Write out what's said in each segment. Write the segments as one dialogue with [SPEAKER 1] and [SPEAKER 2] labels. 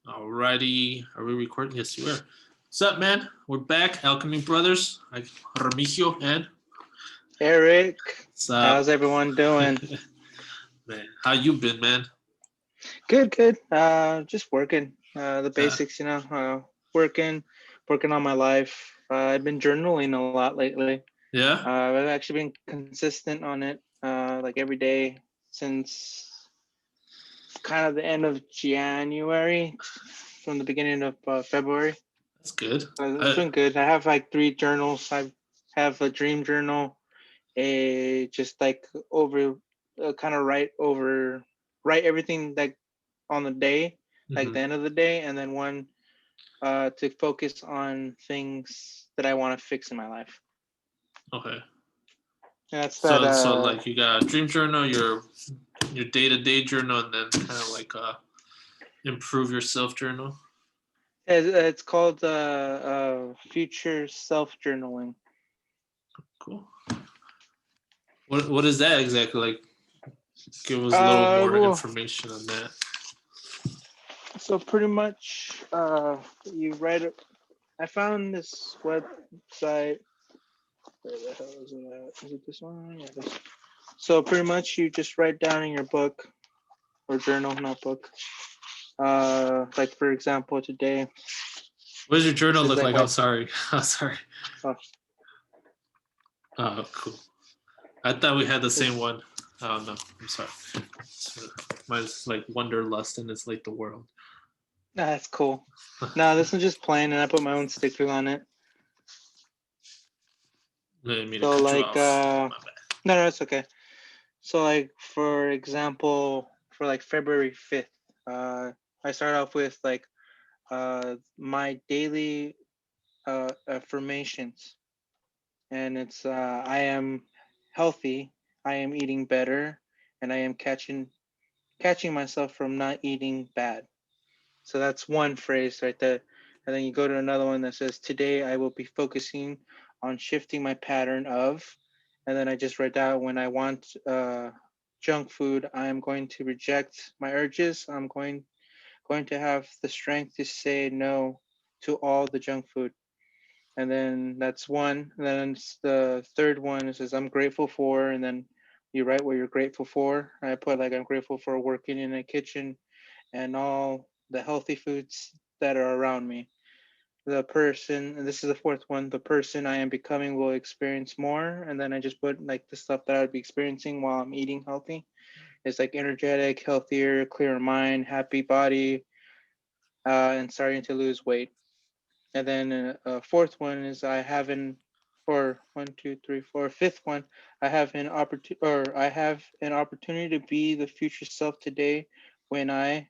[SPEAKER 1] Alrighty, are we recording? Yes, you are. What's up, man? We're back, Alchemy Brothers. Remigio and
[SPEAKER 2] Eric,
[SPEAKER 1] what's
[SPEAKER 2] how's
[SPEAKER 1] up,
[SPEAKER 2] everyone doing?
[SPEAKER 1] man? How you been, man?
[SPEAKER 2] Good, good. Just working. The
[SPEAKER 1] Uh,
[SPEAKER 2] basics, working on my life. I've been journaling a lot lately.
[SPEAKER 1] yeah,
[SPEAKER 2] I've actually been consistent on it, like every day since kind of the end of January, from the beginning of February.
[SPEAKER 1] that's good.
[SPEAKER 2] It's been good. I have like three journals. I have a dream journal, a just like over, kind of write everything like on the day, like
[SPEAKER 1] Hmm.
[SPEAKER 2] the end of the day, and then one to focus on things that I want to fix in my life.
[SPEAKER 1] Okay,
[SPEAKER 2] And that's that.
[SPEAKER 1] so like you got a dream journal, your day to day journal, and then kind of like improve yourself journal.
[SPEAKER 2] It's called future self journaling.
[SPEAKER 1] Cool. What is that exactly? Like, give us a little
[SPEAKER 2] Uh,
[SPEAKER 1] more
[SPEAKER 2] well,
[SPEAKER 1] information on that.
[SPEAKER 2] so pretty much, you write it. I found this website. Where the hell is it at? Is it this one? Yeah, this. So pretty much, you just write down in your book or journal notebook. Like for example, today
[SPEAKER 1] What does your journal
[SPEAKER 2] this is
[SPEAKER 1] look
[SPEAKER 2] like
[SPEAKER 1] like?
[SPEAKER 2] my.
[SPEAKER 1] I'm sorry. I'm sorry.
[SPEAKER 2] Oh,
[SPEAKER 1] Oh, cool. I thought we had the same
[SPEAKER 2] this.
[SPEAKER 1] one. Oh no, I'm sorry. Mine's like Wanderlust and it's like the world.
[SPEAKER 2] That's cool. No, this is just plain, and I put my own sticker on it.
[SPEAKER 1] I didn't mean to
[SPEAKER 2] So
[SPEAKER 1] cut you
[SPEAKER 2] like,
[SPEAKER 1] off. My bad.
[SPEAKER 2] no, it's okay. So like, for example, for like February 5th, I start off with like my daily affirmations, and it's I am healthy, I am eating better, and I am catching myself from not eating bad. So that's one phrase right there. And then you go to another one that says, today I will be focusing on shifting my pattern of, and then I just write down when I want junk food, I am going to reject my urges. I'm going to have the strength to say no to all the junk food. And then that's one. And then the third one, it says, I'm grateful for, and then you write what you're grateful for. I put like, I'm grateful for working in a kitchen and all the healthy foods that are around me. The person, and this is the fourth one, the person I am becoming will experience more. And then I just put like the stuff that I would be experiencing while I'm eating healthy. It's like energetic, healthier, clearer mind, happy body, and starting to lose weight. And then fourth one is I have an, or one, two, three, four, fifth one, I have an opportunity to be the future self today when I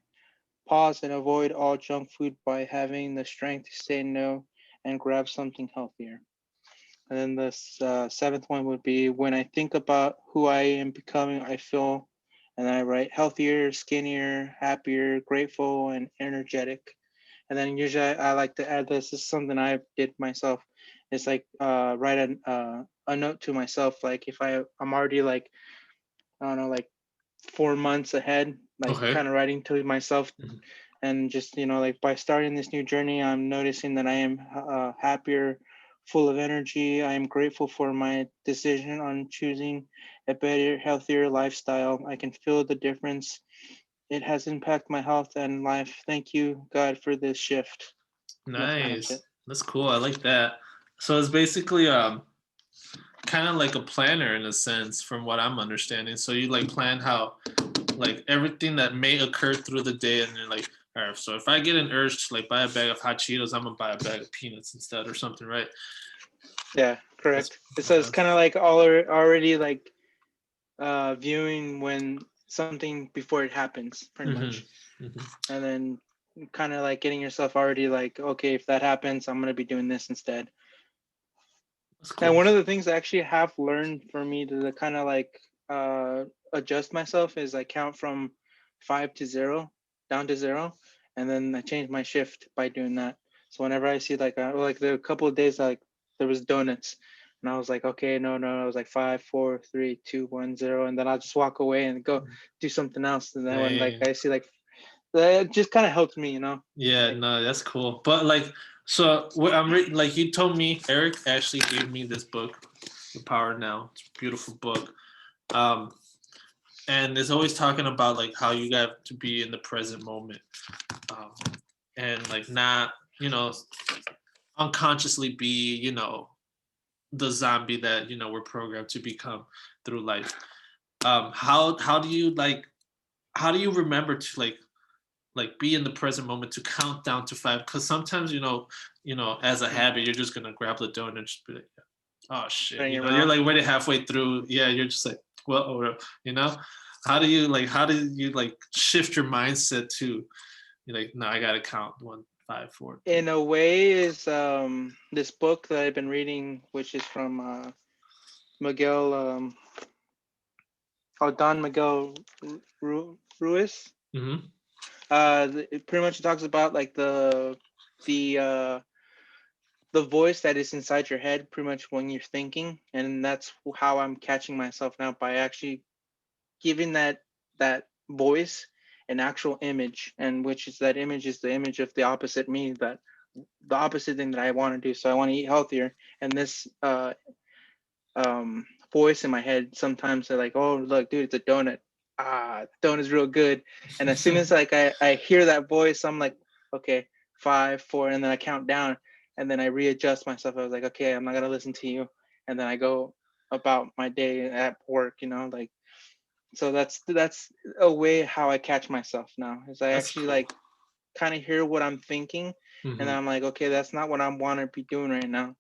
[SPEAKER 2] pause and avoid all junk food by having the strength to say no and grab something healthier. And then the seventh one would be when I think about who I am becoming, I feel, and I write healthier, skinnier, happier, grateful, and energetic. And then usually I like to add this. This is something I did myself. It's like write a note to myself. Like if I'm already like, I don't know, like 4 months ahead, like
[SPEAKER 1] Okay.
[SPEAKER 2] kind of writing to myself,
[SPEAKER 1] Mhm.
[SPEAKER 2] and just like by starting this new journey, I'm noticing that I am happier, full of energy. I am grateful for my decision on choosing a better, healthier lifestyle. I can feel the difference it has impacted my health and life. Thank you, God, for this shift. And that's pretty much
[SPEAKER 1] Nice.
[SPEAKER 2] it.
[SPEAKER 1] That's cool. I like that. So it's basically kind of like a planner in a sense, from what I'm understanding. So you like plan how like everything that may occur through the day, and you're like, all right, so if I get an urge to like buy a bag of hot Cheetos, I'm gonna buy a bag of peanuts instead or something, right?
[SPEAKER 2] Yeah,
[SPEAKER 1] That's
[SPEAKER 2] correct. So it's kind of like already like viewing when something before it happens, pretty
[SPEAKER 1] mm-hmm,
[SPEAKER 2] much,
[SPEAKER 1] mm-hmm.
[SPEAKER 2] and then kind of like getting yourself already like, okay, if that happens, I'm gonna be doing this instead.
[SPEAKER 1] That's
[SPEAKER 2] And
[SPEAKER 1] cool.
[SPEAKER 2] one of the things I actually have learned for me to kind of like adjust myself is I count from 5 to 0, down to 0, and then I change my shift by doing that. So whenever I see like there were a couple of days like there was donuts, and I was like, okay, no, no, I was like 5, 4, 3, 2, 1, 0, and then I'll just walk away and go do something else. And then when like
[SPEAKER 1] Dang.
[SPEAKER 2] I see like That just kind of helps me, you know.
[SPEAKER 1] Yeah,
[SPEAKER 2] Like,
[SPEAKER 1] no, that's cool. But like, so what like you told me, Eric actually gave me this book, The Power Now. It's a beautiful book. Um, and it's always talking about like how you got to be in the present moment, um, and like not, you know, unconsciously be, you know, the zombie that, you know, we're programmed to become through life. How do you like, how do you remember to like be in the present moment to count down to 5? Because sometimes, you know, as a habit, you're just gonna grab the donut and just be like, oh shit,
[SPEAKER 2] in
[SPEAKER 1] you
[SPEAKER 2] your
[SPEAKER 1] know, you're
[SPEAKER 2] mouth.
[SPEAKER 1] like already halfway through. Yeah, you're just like, well, you know, how do you like shift your mindset to, you're like, no, I gotta count 1, 5, 4, 3.
[SPEAKER 2] In a way, is this book that I've been reading, which is from Miguel, Don Miguel Ruiz.
[SPEAKER 1] Mm-hmm.
[SPEAKER 2] It pretty much talks about like the the voice that is inside your head, pretty much when you're thinking, and that's how I'm catching myself now by actually giving that voice an actual image, and which is that image is the image of the opposite me, that the opposite thing that I want to do. So I want to eat healthier, and this voice in my head sometimes they're like, oh look, dude, it's a donut. Donut's real good. And as soon as like I hear that voice, I'm like, okay, 5, 4, and then I count down, and then I readjust myself. I was like, okay, I'm not gonna listen to you, and then I go about my day at work, you know, like. So that's a way how I catch myself now, is I
[SPEAKER 1] That's
[SPEAKER 2] actually
[SPEAKER 1] cool.
[SPEAKER 2] like kind of hear what I'm thinking, and
[SPEAKER 1] Mm-hmm.
[SPEAKER 2] I'm like, okay, that's not what I want to be doing right now.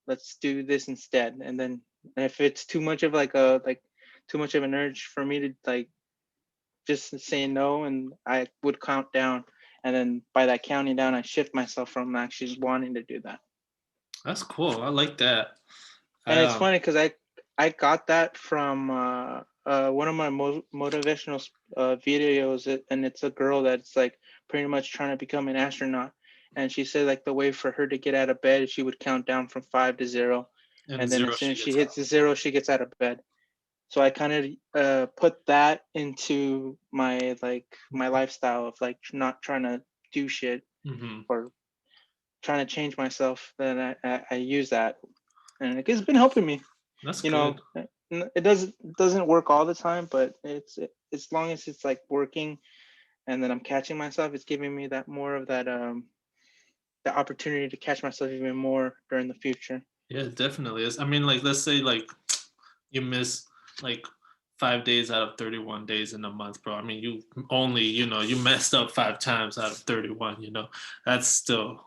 [SPEAKER 2] Let's do this instead. And then if it's too much of like too much of an urge for me to like just say no, and I would count down, and then by that counting down, I shift myself from actually wanting to do that.
[SPEAKER 1] That's cool. I like that.
[SPEAKER 2] And
[SPEAKER 1] I
[SPEAKER 2] it's funny because I got that from one of my motivational videos, and it's a girl that's like pretty much trying to become an astronaut, and she said like the way for her to get out of bed, she would count down from 5 to 0,
[SPEAKER 1] and
[SPEAKER 2] and then
[SPEAKER 1] zero
[SPEAKER 2] as soon
[SPEAKER 1] she
[SPEAKER 2] as she
[SPEAKER 1] gets out.
[SPEAKER 2] hits the 0, she gets out of bed. So I kind of put that into my like my lifestyle of like not trying to do shit
[SPEAKER 1] Mm-hmm.
[SPEAKER 2] or trying to change myself. Then I use that, and it's been helping me.
[SPEAKER 1] That's
[SPEAKER 2] You
[SPEAKER 1] good.
[SPEAKER 2] know, it doesn't work all the time, but as long as it's like working, and then I'm catching myself, it's giving me that more of that the opportunity to catch myself even more during the future.
[SPEAKER 1] Yeah, it definitely is. I mean, like, let's say like you miss like 5 days out of 31 days in a month, bro. I mean, you only, you know, you messed up 5 times out of 31, you know, that's still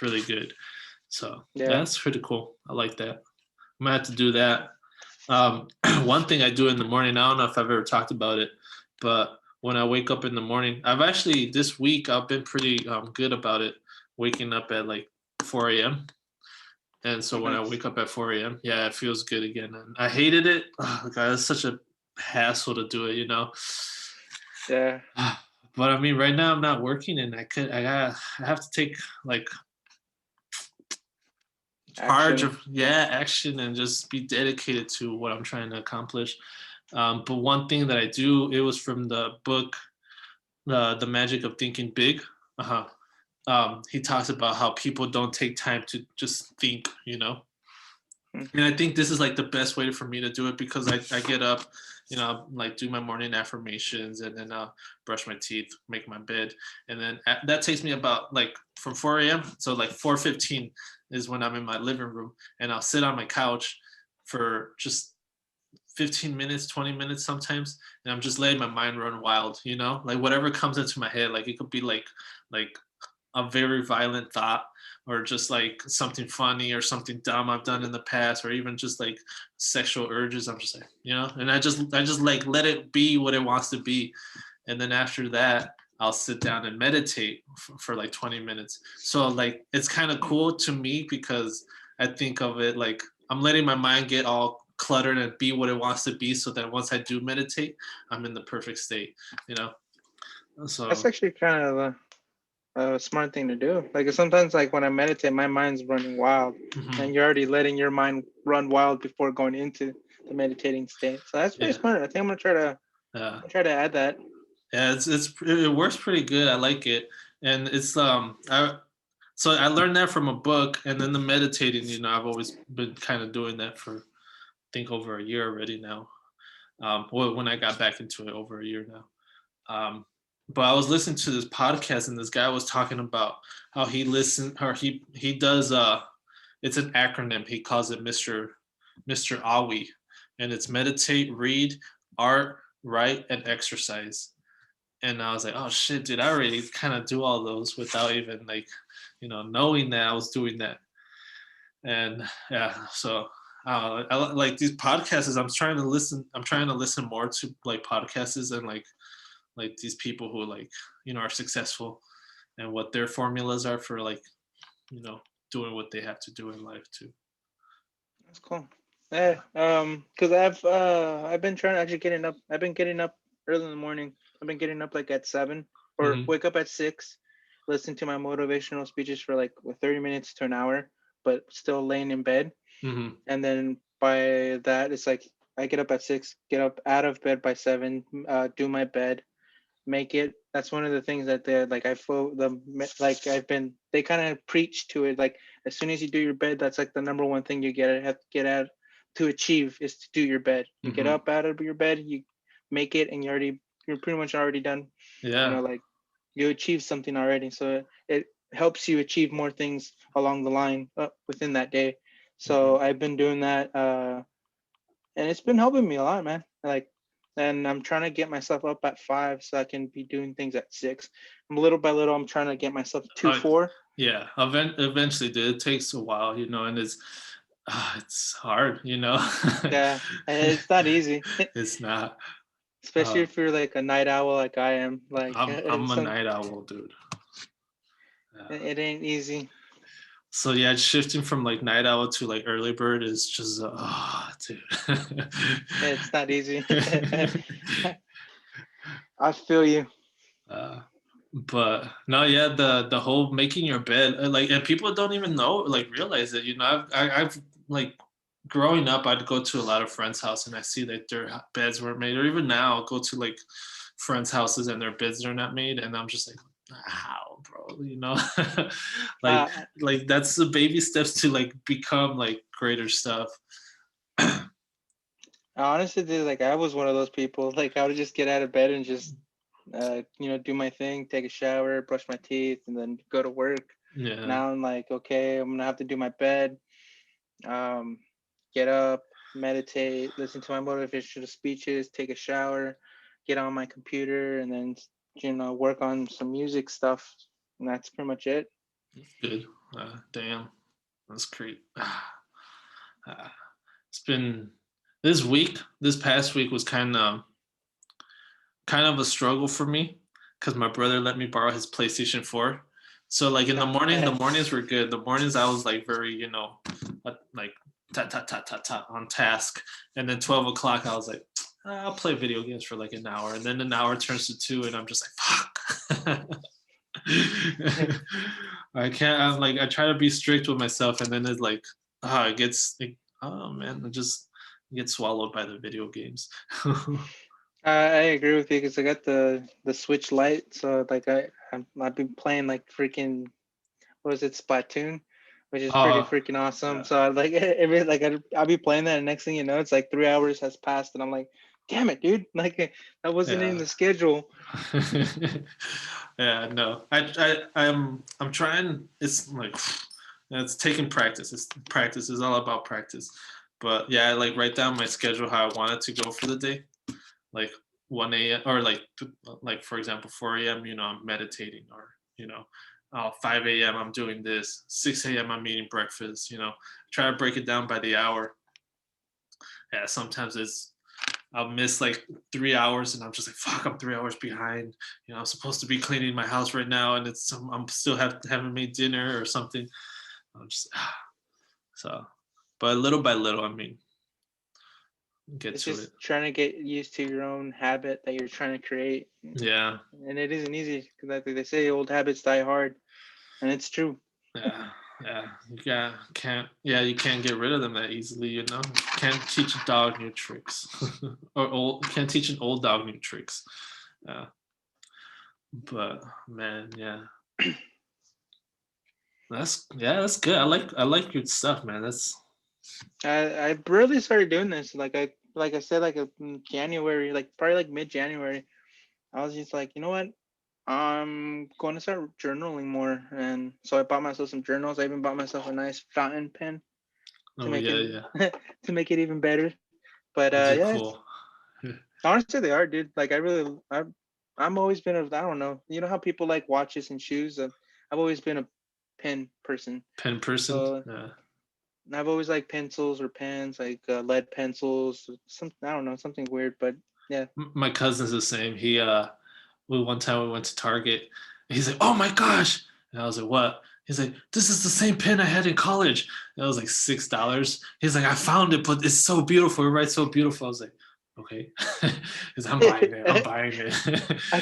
[SPEAKER 1] really good. So yeah,
[SPEAKER 2] Yeah.
[SPEAKER 1] that's pretty cool. I like that. I'm gonna have to do that. One thing I do in the morning, I don't know if I've ever talked about it, but when I wake up in the morning, I've actually this week I've been pretty good about it, waking up at like 4 a.m. And so when I
[SPEAKER 2] Nice.
[SPEAKER 1] wake up at 4 a.m., yeah, it feels good again. And I hated it. Oh, God, it's such a hassle to do it, you know.
[SPEAKER 2] Yeah.
[SPEAKER 1] But I mean, right now I'm not working, and I have to take like charge
[SPEAKER 2] Action.
[SPEAKER 1] of, yeah, action, and just be dedicated to what I'm trying to accomplish. But one thing that I do, it was from the book, the Magic of Thinking Big. Uh-huh. He talks about how people don't take time to just think, you know.
[SPEAKER 2] Mm.
[SPEAKER 1] And I think this is like the best way for me to do it, because I get up, you know, like do my morning affirmations, and then brush my teeth, make my bed. And then that takes me about like from 4 a.m. So like 4:15 is when I'm in my living room, and I'll sit on my couch for just 15 minutes, 20 minutes sometimes. And I'm just letting my mind run wild, you know, like whatever comes into my head. Like it could be like a very violent thought, or just like something funny or something dumb I've done in the past, or even just like sexual urges. I'm just like, you know, and I just like let it be what it wants to be. And then after that, I'll sit down and meditate for like 20 minutes. So like it's kind of cool to me, because I think of it like I'm letting my mind get all cluttered and be what it wants to be, so that once I do meditate, I'm in the perfect state, you know.
[SPEAKER 2] That's
[SPEAKER 1] So
[SPEAKER 2] actually kind of a smart thing to do. Like sometimes, like when I meditate, my mind's running wild,
[SPEAKER 1] mhm.
[SPEAKER 2] and you're already letting your mind run wild before going into the meditating state. So that's pretty
[SPEAKER 1] Yeah,
[SPEAKER 2] smart. I think I'm gonna try to add that.
[SPEAKER 1] Yeah, it works pretty good. I like it, and so I learned that from a book, and then the meditating. I've always been kind of doing that for I think over a year already now. Well, when I got back into it over a year now. But I was listening to this podcast, and this guy was talking about how he does it's an acronym. He calls it Mr. Awi, and it's meditate, read, art, write, and exercise. And I was like, oh shit, dude, I already kind of do all those without even like, knowing that I was doing that. And yeah, so like these podcasts. I'm trying to listen more to like podcasts and like these people who like are successful and what their formulas are for like you know doing what they have to do in life too.
[SPEAKER 2] That's cool. Yeah, cause I've been trying to actually getting up. I've been getting up early in the morning. I've been getting up like at 7 or
[SPEAKER 1] Hmm.
[SPEAKER 2] wake up at 6, listen to my motivational speeches for like 30 minutes to an hour, but still laying in bed.
[SPEAKER 1] Hmm.
[SPEAKER 2] And then by that, it's like I get up at 6, get up out of bed by 7, do my bed, make it. That's one of the things that they like. I feel like I've been. They kind of preach to it. Like as soon as you do your bed, that's like the number one thing you have to get out to achieve is to do your bed. You get
[SPEAKER 1] Hmm.
[SPEAKER 2] up out of your bed, you make it, and you're pretty much already done.
[SPEAKER 1] Yeah.
[SPEAKER 2] Like you achieve something already. So it helps you achieve more things along the line within that day.
[SPEAKER 1] Hmm.
[SPEAKER 2] So I've been doing that. And it's been helping me a lot, man. Like, and I'm trying to get myself up at 5 so I can be doing things at 6. Little by little, I'm trying to get myself to
[SPEAKER 1] uh,
[SPEAKER 2] 4.
[SPEAKER 1] yeah, eventually, dude, it takes a while, and it's hard,
[SPEAKER 2] Yeah, and it's not easy,
[SPEAKER 1] it's not.
[SPEAKER 2] especially
[SPEAKER 1] uh,
[SPEAKER 2] if you're like a night owl like I am. Like,
[SPEAKER 1] I'm a night owl, dude. Yeah.
[SPEAKER 2] it ain't easy.
[SPEAKER 1] So yeah, shifting from like night owl to like early bird is just dude.
[SPEAKER 2] It's not easy. I feel you.
[SPEAKER 1] uh, but no, yeah, the whole making your bed, like, and people don't even know, like, realize it. I've like growing up, I'd go to a lot of friends' house and I see that their beds weren't made, or even now, I'll go to like friends' houses and their beds are not made, and I'm just like, how, bro? like
[SPEAKER 2] Uh,
[SPEAKER 1] like that's the baby steps to like become like greater stuff.
[SPEAKER 2] Honestly, dude, like I was one of those people. Like I would just get out of bed and just, do my thing, take a shower, brush my teeth, and then go to work.
[SPEAKER 1] Yeah.
[SPEAKER 2] Now I'm like, okay, I'm gonna have to do my bed, um, get up, meditate, listen to my motivational speeches, take a shower, get on my computer, and then work on some music stuff. And that's pretty much it.
[SPEAKER 1] Good. Damn, that's great. It's been this past week was kind of a struggle for me because my brother let me borrow his PlayStation 4. So like in the morning, the mornings were good. The mornings I was like very, like ta ta ta ta ta on task, and then 12 o'clock I was like, I'll play video games for like an hour, and then an hour turns to two, and I'm just like, fuck. I can't. I'm like, I try to be strict with myself, and then it's like, it gets like, oh man, it just gets swallowed by the video games.
[SPEAKER 2] I agree with you because I got the Switch Lite, so like I've been playing like freaking what was it, Splatoon, which is pretty
[SPEAKER 1] Oh,
[SPEAKER 2] freaking awesome.
[SPEAKER 1] yeah,
[SPEAKER 2] So I like every like I'll be playing that, and next thing you know, it's like 3 hours has passed, and I'm like, damn it, dude! Like that wasn't in
[SPEAKER 1] yeah.
[SPEAKER 2] the schedule.
[SPEAKER 1] Yeah, no. I'm trying. It's like it's taking practice. It's all about practice. But yeah, I like write down my schedule how I want it to go for the day. Like 1 a.m. or like for example 4 a.m. I'm meditating, or 5 a.m. I'm doing this. 6 a.m. I'm eating breakfast. Try to break it down by the hour. Yeah, sometimes I'll miss like 3 hours, and I'm just like, fuck, I'm 3 hours behind. I'm supposed to be cleaning my house right now, and I'm still haven't made dinner or something. I'm just so, but little by little, I mean, get
[SPEAKER 2] It's
[SPEAKER 1] to it.
[SPEAKER 2] just trying to get used to your own habit that you're trying to create,
[SPEAKER 1] Yeah,
[SPEAKER 2] and it isn't easy because like they say, old habits die hard, and it's true.
[SPEAKER 1] yeah, yeah. You can't get rid of them that easily. Can't teach a dog new tricks, or can't teach an old dog new tricks. Yeah. But man, yeah. That's good. I like your stuff, man. That's
[SPEAKER 2] I really started doing this. Like I said, like in January, like probably like mid January. I was just like, you know what? I'm going to start journaling more, and so I bought myself some journals. I even bought myself a nice fountain pen to
[SPEAKER 1] oh
[SPEAKER 2] make
[SPEAKER 1] yeah,
[SPEAKER 2] it
[SPEAKER 1] yeah.
[SPEAKER 2] to make it even better. But
[SPEAKER 1] Those are
[SPEAKER 2] yeah,
[SPEAKER 1] cool.
[SPEAKER 2] honestly, they are, dude. Like I'm always been I don't know. You know how people like watches and shoes. I've always been a pen person.
[SPEAKER 1] Pen person.
[SPEAKER 2] So
[SPEAKER 1] Yeah.
[SPEAKER 2] I've always liked pencils or pens, like lead pencils. Some I don't know, something weird, but yeah.
[SPEAKER 1] My cousin's the same. One time we went to Target. And he's like, "Oh my gosh!" And I was like, "What?" He's like, "This is the same pen I had in college." And it was like $6. He's like, "I found it, but it's so beautiful. It writes so beautiful." I was like, "Okay." He's like, "I'm buying it. I'm buying it."
[SPEAKER 2] I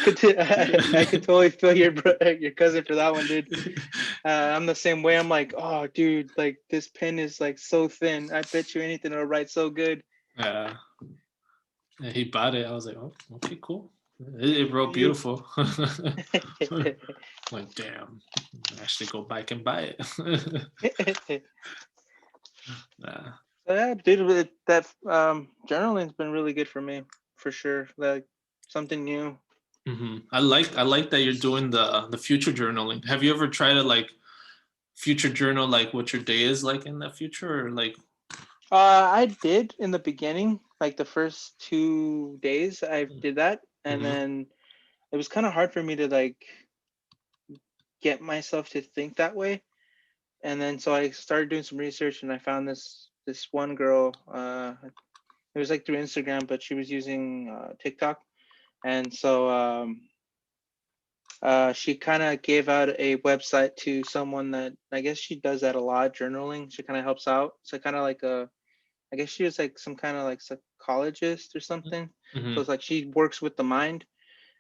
[SPEAKER 2] could totally feel your cousin for that one, dude. I'm the same way. I'm like, oh, dude, like this pen is like so thin. I bet you anything it'll write so good.
[SPEAKER 1] Yeah. And he bought it. I was like, "Oh, okay, cool. It wrote
[SPEAKER 2] You.
[SPEAKER 1] beautiful." Like, damn, I should go back and buy it. Yeah.
[SPEAKER 2] Yeah, dude, that journaling's been really good for me, for sure. Like something new.
[SPEAKER 1] I like that you're doing the future journaling. Have you ever tried to like future journal like what your day is like in the future or like
[SPEAKER 2] I did in the beginning, like the first 2 days, I did that, and
[SPEAKER 1] hmm
[SPEAKER 2] then it was kind of hard for me to like get myself to think that way. And then so I started doing some research, and I found this one girl. It was like through Instagram, but she was using TikTok, and so she kind of gave out a website to someone that I guess she does that a lot, journaling. She kind of helps out. So kind of like I guess she was like some kind of like psychologist or something. So
[SPEAKER 1] hmm
[SPEAKER 2] it's like she works with the mind,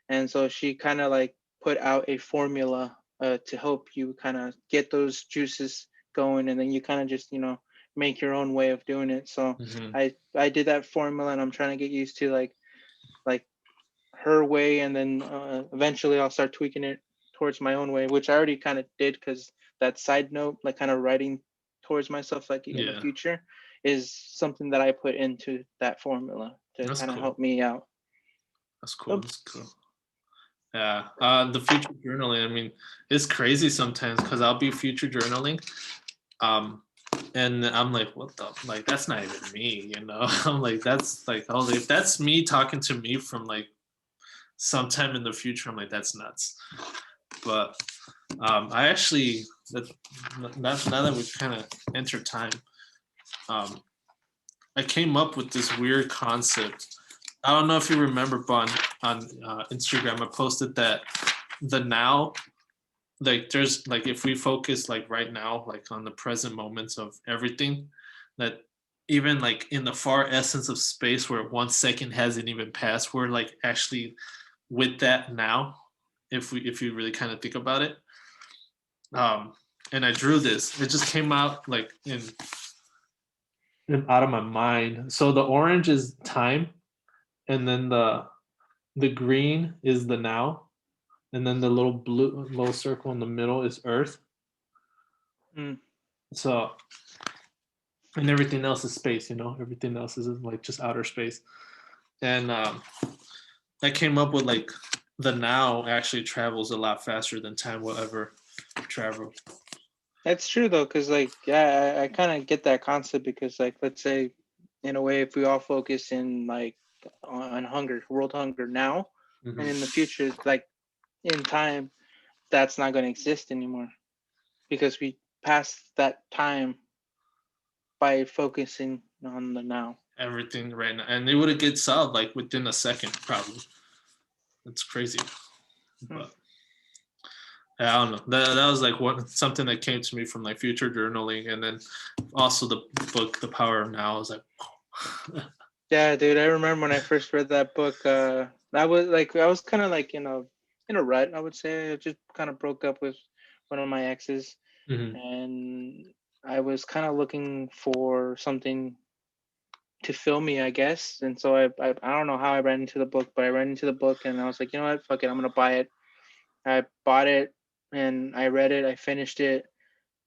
[SPEAKER 2] and so she kind of like put out a formula to help you kind of get those juices going, and then you kind of just make your own way of doing it. So
[SPEAKER 1] hmm
[SPEAKER 2] I did that formula, and I'm trying to get used to like her way, and then eventually I'll start tweaking it towards my own way, which I already kind of did, because that side note, like kind of writing towards myself like in the
[SPEAKER 1] yeah,
[SPEAKER 2] future, is something that I put into that formula to
[SPEAKER 1] that's
[SPEAKER 2] kind of
[SPEAKER 1] cool.
[SPEAKER 2] help me out.
[SPEAKER 1] That's cool.
[SPEAKER 2] Oh,
[SPEAKER 1] That's cool. Yeah. The future journaling, I mean, it's crazy sometimes because I'll be future journaling. Um and I'm like, what the like that's not even me, you know? I'm like, that's like oh if that's me talking to me from like sometime in the future, I'm like, that's nuts. But I actually that now that we've kind of entered time, um, I came up with this weird concept. I don't know if you remember, but on Instagram, I posted that the now, like there's like if we focus like right now, like on the present moments of everything, that even like in the far essence of space where 1 second hasn't even passed, we're like actually with that now. If you really kind of think about it, um, and I drew this. It just came out like in out of my mind. So the orange is time, and then the green is the now, and then the little blue little circle in the middle is Earth.
[SPEAKER 2] mm.
[SPEAKER 1] So and everything else is space. You know, everything else is like just outer space. And I came up with like the now actually travels a lot faster than time will ever travel.
[SPEAKER 2] That's true though, because like yeah, I kind of get that concept, because like let's say in a way, if we all focus in like on hunger, world hunger now, and in the
[SPEAKER 1] hmm
[SPEAKER 2] future, like in time, that's not going to exist anymore, because we passed that time by focusing on the now.
[SPEAKER 1] Everything right now, and they would get solved like within a second, probably. It's crazy,
[SPEAKER 2] Hmm.
[SPEAKER 1] but yeah, I don't know. That was like what something that came to me from like future journaling, and then also the book, The Power of Now. I was like,
[SPEAKER 2] Yeah, dude, I remember when I first read that book. I was kind of like in a rut. I would say I just kind of broke up with one of my exes,
[SPEAKER 1] mm-hmm,
[SPEAKER 2] and I was kind of looking for something to fill me, I guess. And so I don't know how I ran into the book, but I ran into the book, and I was like, you know what, fuck it, I'm gonna buy it. I bought it and I read it. I finished it,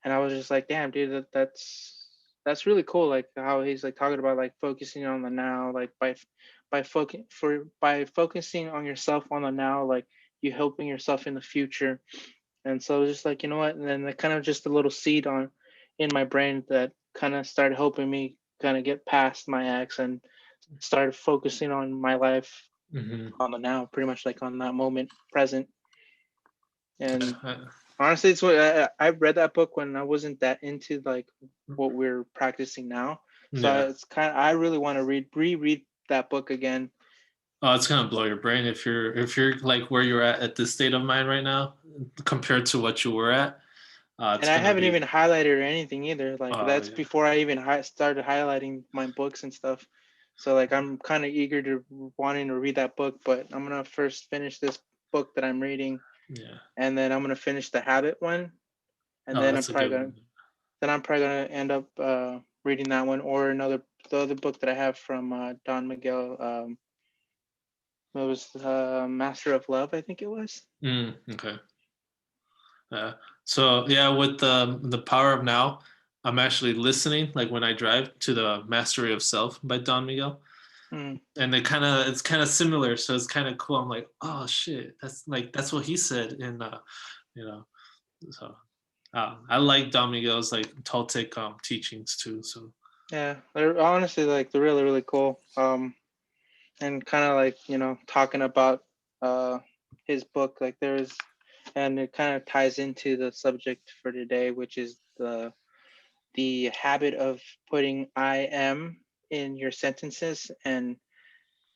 [SPEAKER 2] and I was just like, damn, dude, that's really cool. Like how he's like talking about like focusing on the now, like by focusing on yourself on the now, like you helping yourself in the future. And so just like, you know what, and then that kind of just a little seed on in my brain that kind of started helping me kind of get past my ex and started focusing on my life
[SPEAKER 1] Hmm.
[SPEAKER 2] on the now, pretty much like on that moment present.
[SPEAKER 1] Yeah,
[SPEAKER 2] And honestly, it's what I read that book when I wasn't that into like what we're practicing now. So
[SPEAKER 1] yeah.
[SPEAKER 2] it's kind of I really want to reread that book again.
[SPEAKER 1] Oh, it's gonna blow your brain if you're like where you're at this state of mind right now compared to what you were at. It's
[SPEAKER 2] And I
[SPEAKER 1] gonna
[SPEAKER 2] haven't
[SPEAKER 1] be.
[SPEAKER 2] even highlighted or anything either. Like
[SPEAKER 1] Oh
[SPEAKER 2] that's
[SPEAKER 1] yeah.
[SPEAKER 2] before I even started highlighting my books and stuff. So like I'm kind of eager to wanting to read that book, but I'm gonna first finish this book that I'm reading,
[SPEAKER 1] Yeah.
[SPEAKER 2] and then I'm gonna finish the Habit one, and
[SPEAKER 1] Oh,
[SPEAKER 2] then
[SPEAKER 1] that's a good one.
[SPEAKER 2] I'm probably gonna end up reading that one or another the other book that I have from Don Miguel. It was Master of Love, I think it was.
[SPEAKER 1] Okay. So yeah, with the power of now, I'm actually listening like when I drive to the Mastery of Self by Don Miguel,
[SPEAKER 2] Mm.
[SPEAKER 1] and it's kind of similar. So it's kind of cool. I'm like, oh shit, that's what he said in you know. So I like Don Miguel's like Toltec teachings too. So
[SPEAKER 2] Yeah, they're honestly like they're really really cool. And kind of like talking about uh his book like there's and it kind of ties into the subject for today, which is the habit of putting I am in your sentences. And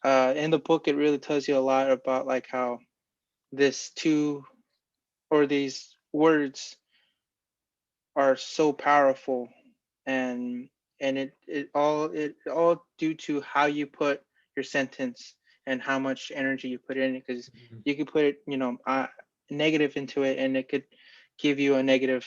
[SPEAKER 2] in the book it really tells you a lot about like how this two or these words are so powerful. and and it all due to how you put your sentence and how much energy you put in it, because
[SPEAKER 1] mhm,
[SPEAKER 2] you could put it negative into it and it could give you a negative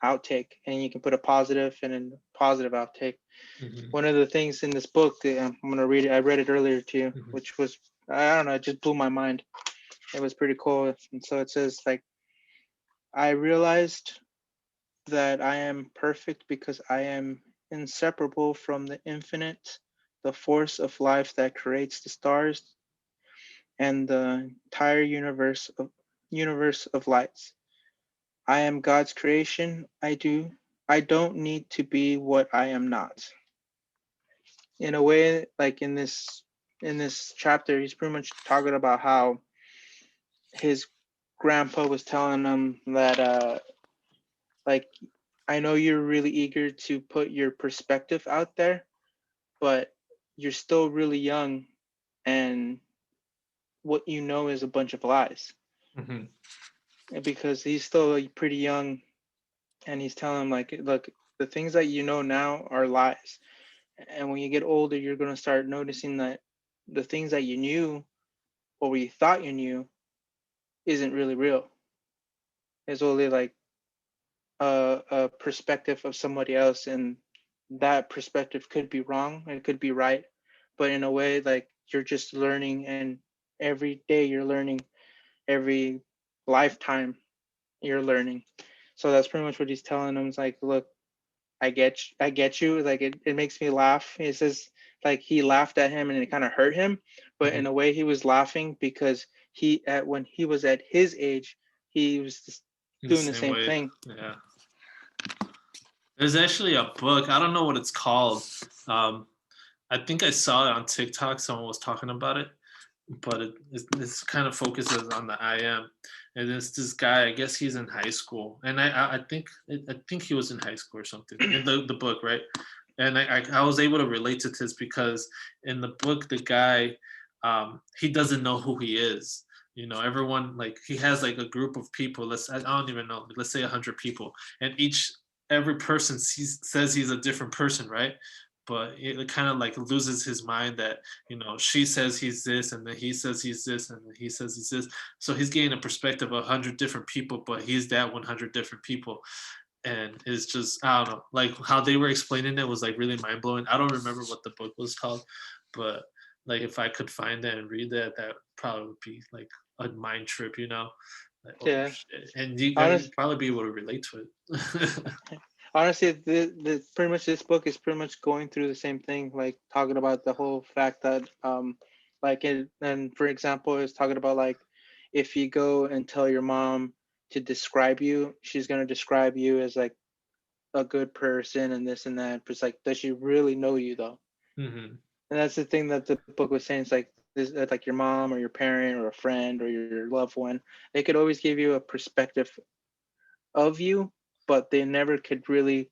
[SPEAKER 2] outtake, and you can put a positive and a positive outtake.
[SPEAKER 1] mhm,
[SPEAKER 2] One of the things in this book that I'm going to read it, I read it earlier too,
[SPEAKER 1] mhm,
[SPEAKER 2] which was, I don't know, it just blew my mind. It was pretty cool. And so it says like, I realized that I am perfect because I am inseparable from the infinite, the force of life that creates the stars and the entire universe of lights. I am God's creation. I don't need to be what I am not. In a way, like in this chapter, he's pretty much talking about how his grandpa was telling him that like, I know you're really eager to put your perspective out there, but you're still really young, and what you know is a bunch of lies.
[SPEAKER 1] mhm,
[SPEAKER 2] And because he's still like, pretty young, and he's telling him like, look, the things that you know now are lies, and when you get older you're going to start noticing that the things that you knew or you thought you knew isn't really real. It's only like a perspective of somebody else, and that perspective could be wrong, it could be right, but in a way like you're just learning, and every day you're learning, every lifetime you're learning. So that's pretty much what he's telling them. It's like, look, I get you. Like it makes me laugh. He says like he laughed at him and it kind of hurt him, but
[SPEAKER 1] mhm.
[SPEAKER 2] in a way he was laughing because when he was at his age, he was just
[SPEAKER 1] In the
[SPEAKER 2] doing the
[SPEAKER 1] same
[SPEAKER 2] same
[SPEAKER 1] way.
[SPEAKER 2] thing.
[SPEAKER 1] Yeah. There's actually a book. I don't know what it's called. Um, I think I saw it on TikTok. Someone was talking about it, but it's kind of focuses on the I am. And it's this guy. I guess he's in high school, and I think he was in high school or something in the book, right? And I was able to relate to this because in the book the guy he doesn't know who he is. You know, everyone like he has like a group of people. I don't even know. Let's say 100 people, and every person says he's a different person, right? But it kind of like loses his mind that she says he's this, and then he says he's this, and then he says he's this. So he's getting a perspective of 100 different people, but he's that 100 different people. And it's just I don't know, like how they were explaining it was like really mind blowing. I don't remember what the book was called, but like if I could find it and read that, that probably would be like a mind trip. Like, oh
[SPEAKER 2] Yeah.
[SPEAKER 1] shit. And you guys
[SPEAKER 2] Honest,
[SPEAKER 1] would probably be able to relate to it.
[SPEAKER 2] honestly, the pretty much this book is pretty much going through the same thing, like talking about the whole fact that like it, and for example, it's talking about like if you go and tell your mom to describe you, she's gonna describe you as like a good person and this and that. But it's like, does she really know you though?
[SPEAKER 1] Hmm.
[SPEAKER 2] And that's the thing that the book was saying. It's like this, like your mom or your parent or a friend or your loved one. They could always give you a perspective of you, but they never could really,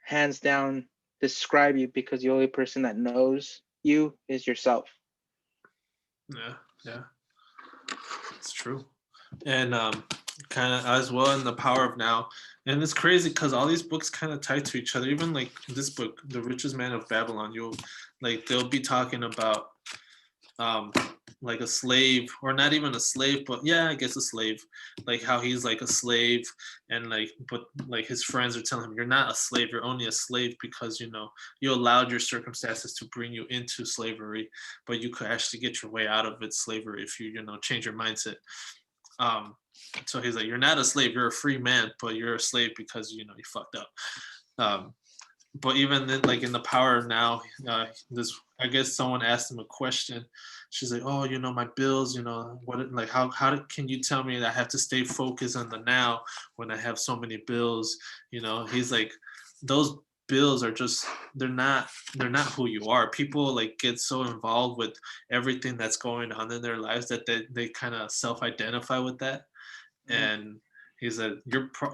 [SPEAKER 2] hands down, describe you because the only person that knows you is yourself.
[SPEAKER 1] Yeah, yeah, it's true. And kind of as well in the power of now. And it's crazy because all these books kind of tie to each other. Even like this book, The Richest Man of Babylon, you'll like they'll be talking about um like a slave, or not even a slave, but yeah, I guess a slave, like how he's like a slave, and like but like his friends are telling him, you're not a slave, you're only a slave because you allowed your circumstances to bring you into slavery, but you could actually get your way out of it slavery if you change your mindset. um so he's like, you're not a slave, you're a free man, but you're a slave because you fucked up. But even then, like in the power now, this, I guess someone asked him a question. She's like, oh, my bills, what, like can you tell me that I have to stay focused on the now when I have so many bills? He's like, those bills are just, they're not who you are. People like get so involved with everything that's going on in their lives that they kind of self-identify with that.
[SPEAKER 2] Mhm.
[SPEAKER 1] And he said,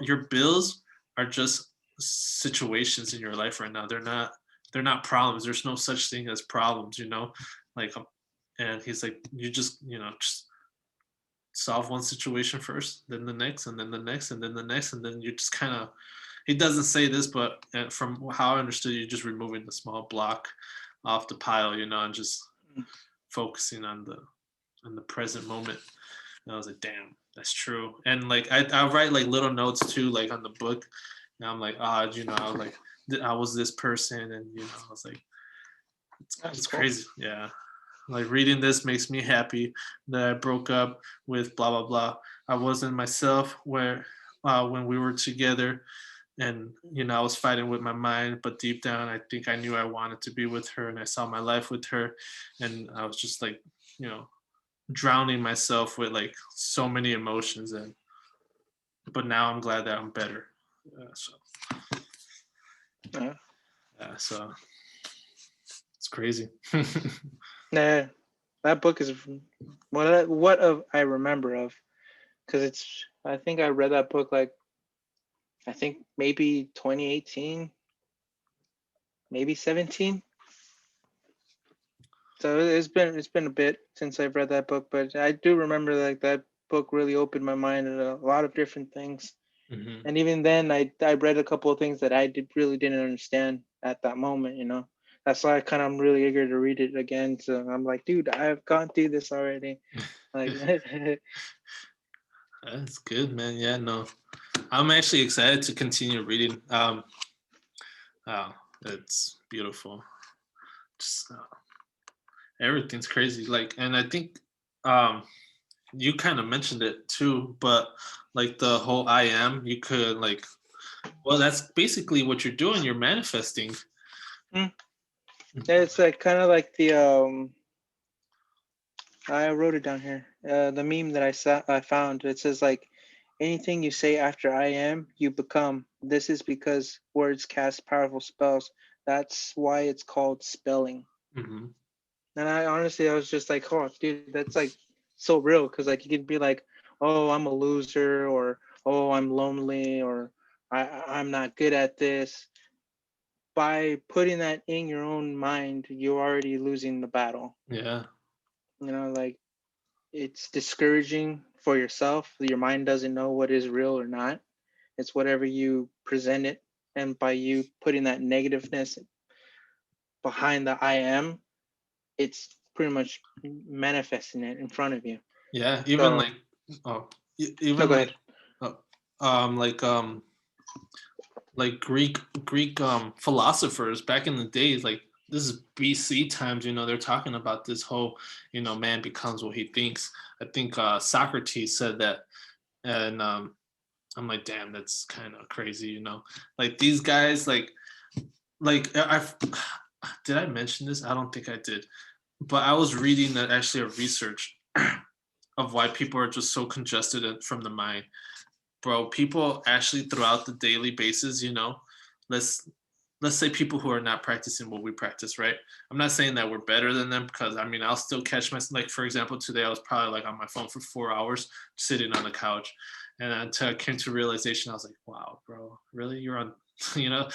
[SPEAKER 1] your bills are just situations in your life right now. They're not problems. There's no such thing as problems, like and he's like, you just solve one situation first, then the next, and then the next, and then the next, and then you just kind of, he doesn't say this, but from how I understood, you're just removing the small block off the pile, and just focusing on the present moment. And I was like, damn, that's true. And like I write like little notes too, like on the book. And I'm like, I was like, I was this person, and I was like,
[SPEAKER 2] That's
[SPEAKER 1] it's
[SPEAKER 2] cool.
[SPEAKER 1] crazy. Yeah. Like reading this makes me happy that I broke up with blah blah blah. I wasn't myself when we were together, and I was fighting with my mind, but deep down I think I knew I wanted to be with her, and I saw my life with her, and I was just like, you know, drowning myself with like so many emotions, and but now I'm glad that I'm better. So
[SPEAKER 2] Yeah.
[SPEAKER 1] yeah, so it's crazy.
[SPEAKER 2] Nah, that book is what of I remember of, because it's, I think I read that book like, I think maybe 2018, maybe 17. So it's been a bit since I've read that book, but I do remember like that book really opened my mind to a lot of different things.
[SPEAKER 1] Hmm.
[SPEAKER 2] And even then, I read a couple of things that I really didn't understand at that moment. That's why I kind of, I'm really eager to read it again. So I'm like, dude, I've gone through this already. Like,
[SPEAKER 1] That's good, man. Yeah, no, I'm actually excited to continue reading. Oh, it's beautiful. Just everything's crazy. Like, and I think um, you kind of mentioned it too, but like the whole I am, you could like, well, that's basically what you're doing. You're manifesting.
[SPEAKER 2] mm, it's like kind of like the I wrote it down here. The meme that I found, it says like, anything you say after I am, you become. This is because words cast powerful spells. That's why it's called spelling.
[SPEAKER 1] Hmm.
[SPEAKER 2] And I was just like, oh, dude, that's like so real. Cause like you could be like, oh, I'm a loser, or oh, I'm lonely, or I'm not good at this. By putting that in your own mind, you're already losing the battle.
[SPEAKER 1] Yeah.
[SPEAKER 2] Like it's discouraging for yourself. Your mind doesn't know what is real or not. It's whatever you present it. And by you putting that negativeness behind the I am, it's pretty much manifesting it in front of you.
[SPEAKER 1] Yeah. Even
[SPEAKER 2] So,
[SPEAKER 1] like, oh,
[SPEAKER 2] no,
[SPEAKER 1] even
[SPEAKER 2] go ahead.
[SPEAKER 1] uh, um, like um, like Greek philosophers back in the days, like this is BC times, they're talking about this whole, man becomes what he thinks. I think Socrates said that, And I'm like, damn, that's kind of crazy, like these guys, I've did I mention this? I don't think I did, but I was reading that actually a research of why people are just so congested from the mind. Bro, people actually throughout the daily basis, let's let's say people who are not practicing what we practice, right? I'm not saying that we're better than them, because I mean, I'll still catch myself. Like, for example, today I was probably like on my phone for 4 hours sitting on the couch. And until I came to realization, I was like, wow, bro, really? You're on, you're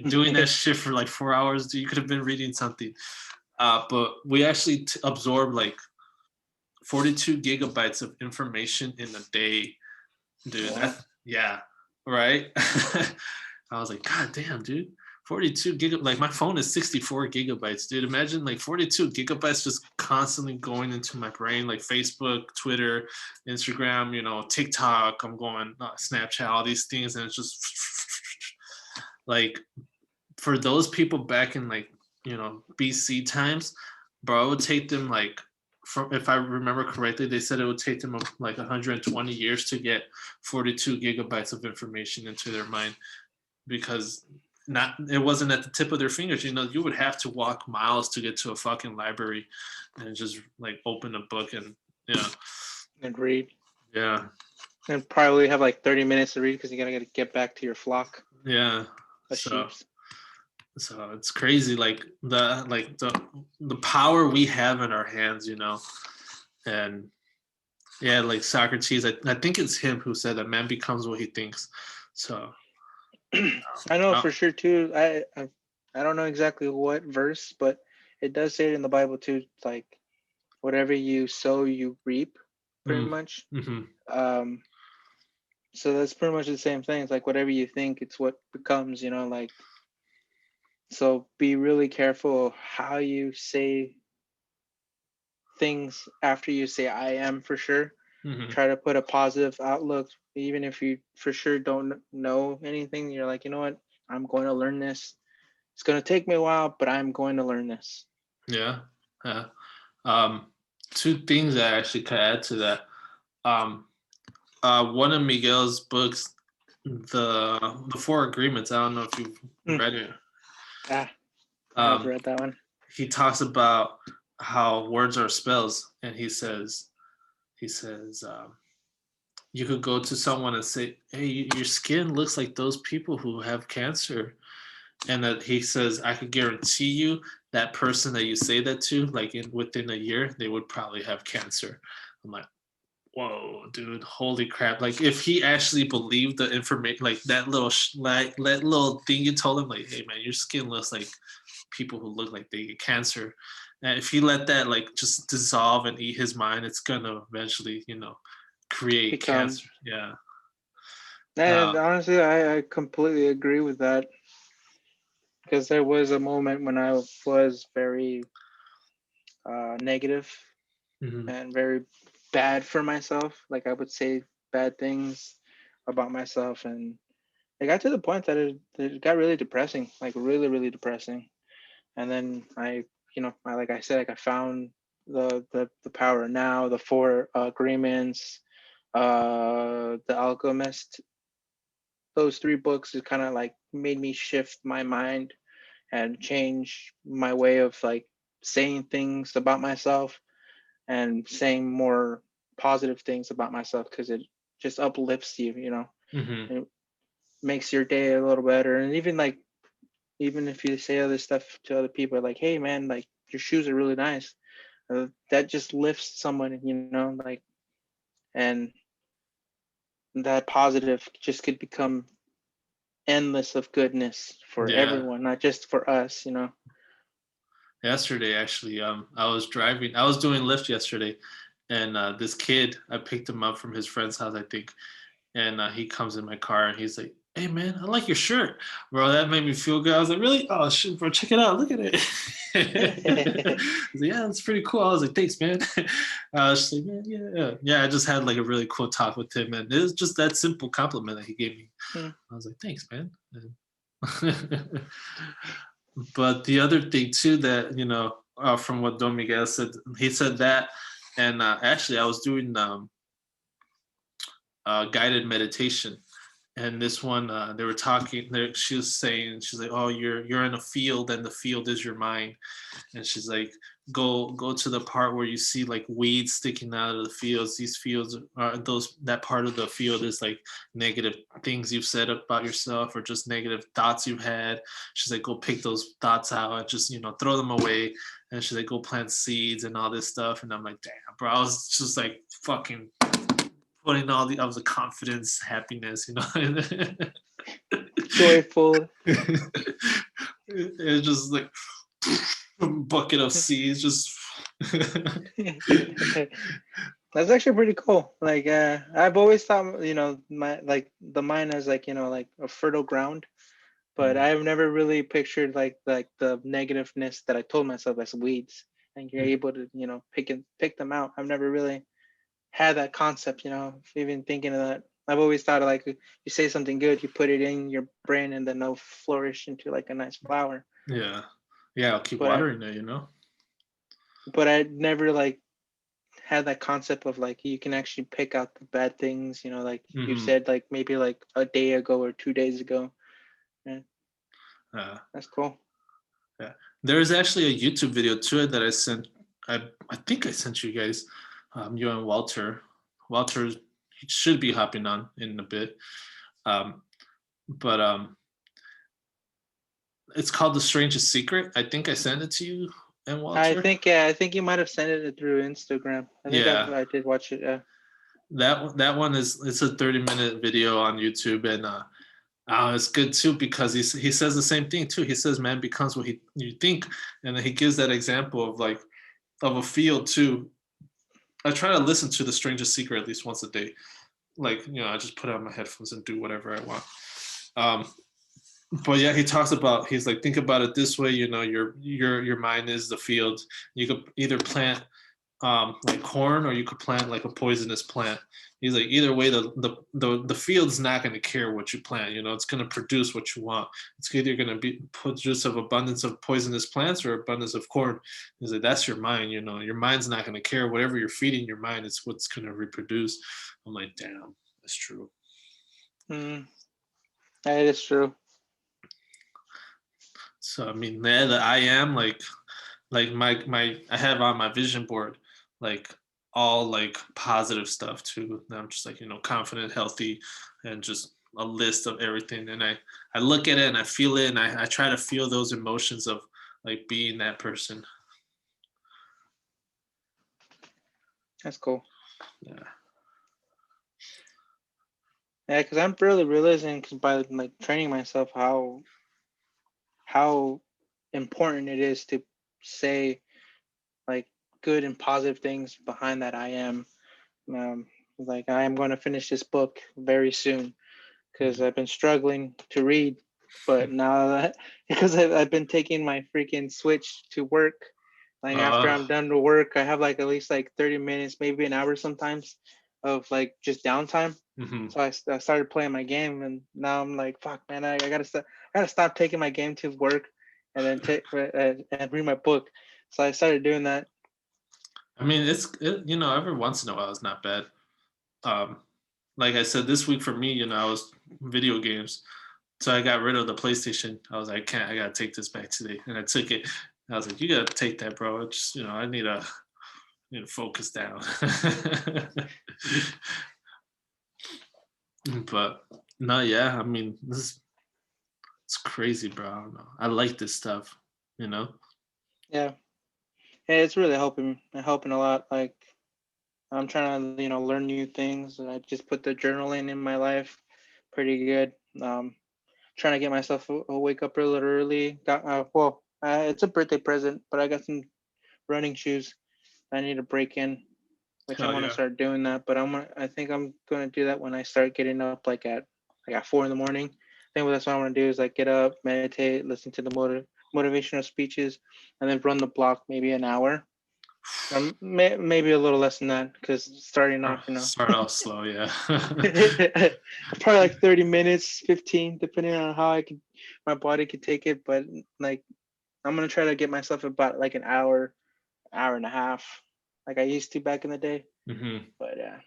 [SPEAKER 1] doing that shit for like 4 hours. You could have been reading something. But we actually absorb like 42 gigabytes of information in a day, dude.
[SPEAKER 2] Wow.
[SPEAKER 1] Yeah, right. I was like, God damn, dude. 42 gigabytes. Like, my phone is 64 gigabytes, dude. Imagine like 42 gigabytes just constantly going into my brain, like Facebook, Twitter, Instagram, TikTok. I'm going Snapchat, all these things, and it's just like, for those people back in like BC times, bro, it would take them like, from, if I remember correctly, they said it would take them like 120 years to get 42 gigabytes of information into their mind, because it wasn't at the tip of their fingers. You would have to walk miles to get to a fucking library and just like open a book and
[SPEAKER 2] And read.
[SPEAKER 1] yeah.
[SPEAKER 2] And probably have like 30 minutes to read because you gotta get back to your flock
[SPEAKER 1] Yeah.
[SPEAKER 2] of sheep.
[SPEAKER 1] So it's crazy, like the power we have in our hands, and yeah, like Socrates, I think it's him who said that man becomes what he thinks. So
[SPEAKER 2] I know for sure too. I don't know exactly what verse, but it does say it in the Bible too. It's like whatever you sow, you reap, pretty much.
[SPEAKER 1] Mm-hmm.
[SPEAKER 2] So that's pretty much the same thing. It's like whatever you think, it's what becomes. Like, so be really careful how you say things after you say "I am," for sure.
[SPEAKER 1] Mm-hmm.
[SPEAKER 2] Try to put a positive outlook, even if you for sure don't know anything. You're like, you know what? I'm going to learn this. It's going to take me a while, but I'm going to learn this.
[SPEAKER 1] Yeah. Two things I actually could add to that. One of Miguel's books, the Four Agreements. I don't know if you've read it.
[SPEAKER 2] I've read that one.
[SPEAKER 1] He talks about how words are spells, and he says, you could go to someone and say, "Hey, your skin looks like those people who have cancer," and that he says, "I could guarantee you that person that you say that to, like within a year, they would probably have cancer." I'm like, whoa, dude, holy crap. Like, if he actually believed the information, like that little that little thing you told him, like, hey man, your skin looks like people who look like they get cancer, and if he let that like just dissolve and eat his mind, it's gonna eventually create cancer. Yeah.
[SPEAKER 2] And honestly, I completely agree with that, because there was a moment when I was very negative and very bad for myself. Like, I would say bad things about myself, and it got to the point that it got really depressing, like really, really depressing. And then like I said, like I found the power now, the Four Agreements, the Alchemist. Those three books has kind of like made me shift my mind and change my way of like saying things about myself and saying more positive things about myself, because it just uplifts you, it makes your day a little better. And even if you say other stuff to other people, like, hey man, like your shoes are really nice, that just lifts someone, like, and that positive just could become endless of goodness for
[SPEAKER 1] Yeah.
[SPEAKER 2] everyone, not just for us.
[SPEAKER 1] Yesterday, actually, I was doing Lyft yesterday, and this kid, I picked him up from his friend's house, I think, and he comes in my car and he's like, "Hey man, I like your shirt, bro." That made me feel good. I was like, "Really? Oh shit, bro, check it out. Look at it." I was like, "Yeah, that's pretty cool." I was like, "Thanks, man." I was just like, "Man, yeah." I just had like a really cool talk with him, and it was just that simple compliment that he gave me. I was like, "Thanks, man." But the other thing too, that from what Don Miguel said, he said that, and actually I was doing guided meditation. And this one, they were talking. She was saying, she's like, "Oh, you're in a field, and the field is your mind." And she's like, "Go to the part where you see like weeds sticking out of the fields. These fields are those that part of the field is like negative things you've said about yourself, or just negative thoughts you've had." She's like, "Go pick those thoughts out and just throw them away." And she's like, "Go plant seeds and all this stuff." And I'm like, "Damn, bro!" I was just like fucking putting all the of the confidence, happiness,
[SPEAKER 2] Joyful.
[SPEAKER 1] It's just like bucket of seeds, just
[SPEAKER 2] That's actually pretty cool. Like I've always thought, my like the mind as like, like a fertile ground, but I've never really pictured like the negativeness that I told myself as weeds. And you're able to, pick them out. I've never really had that concept, even thinking of that. I've always thought of like you say something good, you put it in your brain and then it'll flourish into like a nice flower.
[SPEAKER 1] yeah, I'll keep
[SPEAKER 2] But
[SPEAKER 1] watering it,
[SPEAKER 2] I never like had that concept of like you can actually pick out the bad things, like you said, like maybe like a day ago or 2 days ago. Yeah, that's cool.
[SPEAKER 1] Yeah, there's actually a YouTube video to it that I sent. I think I sent you guys, you and Walter. Walter should be hopping on in a bit, but it's called The Strangest Secret. I think I sent it to you and Walter.
[SPEAKER 2] I think you might have sent it through Instagram. I think I did watch it. Yeah.
[SPEAKER 1] That one it's a 30-minute video on YouTube, and it's good too because he says the same thing too. He says man becomes what you think, and then he gives that example of like of a field too. I try to listen to The Strangest Secret at least once a day. Like I just put on my headphones and do whatever I want. But yeah, he talks about he's like think about it this way. Your mind is the field. You could either plant like corn, or you could plant like a poisonous plant. He's like either way, the field's not going to care what you plant. It's going to produce what you want. It's either going to be produce of abundance of poisonous plants or abundance of corn. He's like that's your mind. Your mind's not going to care. Whatever you're feeding your mind, it's what's going to reproduce. I'm like, damn, that's true.
[SPEAKER 2] That is true.
[SPEAKER 1] So I mean, the I am like my I have on my vision board like all like positive stuff too. And I'm just like confident, healthy, and just a list of everything. And I look at it and I feel it, and I try to feel those emotions of like being that person.
[SPEAKER 2] That's cool.
[SPEAKER 1] Yeah.
[SPEAKER 2] Yeah, because I'm really realizing by like training myself how important it is to say like good and positive things behind that I am. Like I am going to finish this book very soon because I've been struggling to read, but now that because I've been taking my freaking Switch to work, like after I'm done to work, I have like at least like 30 minutes, maybe an hour sometimes of like just downtime. So I started playing my game, and now I'm like, fuck, man, I gotta stop taking my game to work, and then take and read my book. So I started doing that.
[SPEAKER 1] I mean, every once in a while it's not bad. Like I said, this week for me, I was video games. So I got rid of the PlayStation. I was like, I gotta take this back today. And I took it. I was like, you gotta take that, bro. It's just, I need to focus down. But no, yeah, I mean, it's crazy, bro. I don't know. I like this stuff,
[SPEAKER 2] Yeah, it's really helping a lot. Like I'm trying to learn new things, and I just put the journaling in my life pretty good. Trying to get myself wake up a little early. It's a birthday present, but I got some running shoes I need to break in, which I want to start doing that. But I think I'm gonna do that when I start getting up like at 4 in the morning. I think that's what I want to do is like get up, meditate, listen to the motivational speeches, and then run the block maybe an hour. Maybe a little less than that because starting off,
[SPEAKER 1] Start off slow, yeah.
[SPEAKER 2] probably like 30 minutes, 15, depending on how my body could take it. But like, I'm gonna try to get myself about like an hour and a half, like I used to back in the day. But yeah,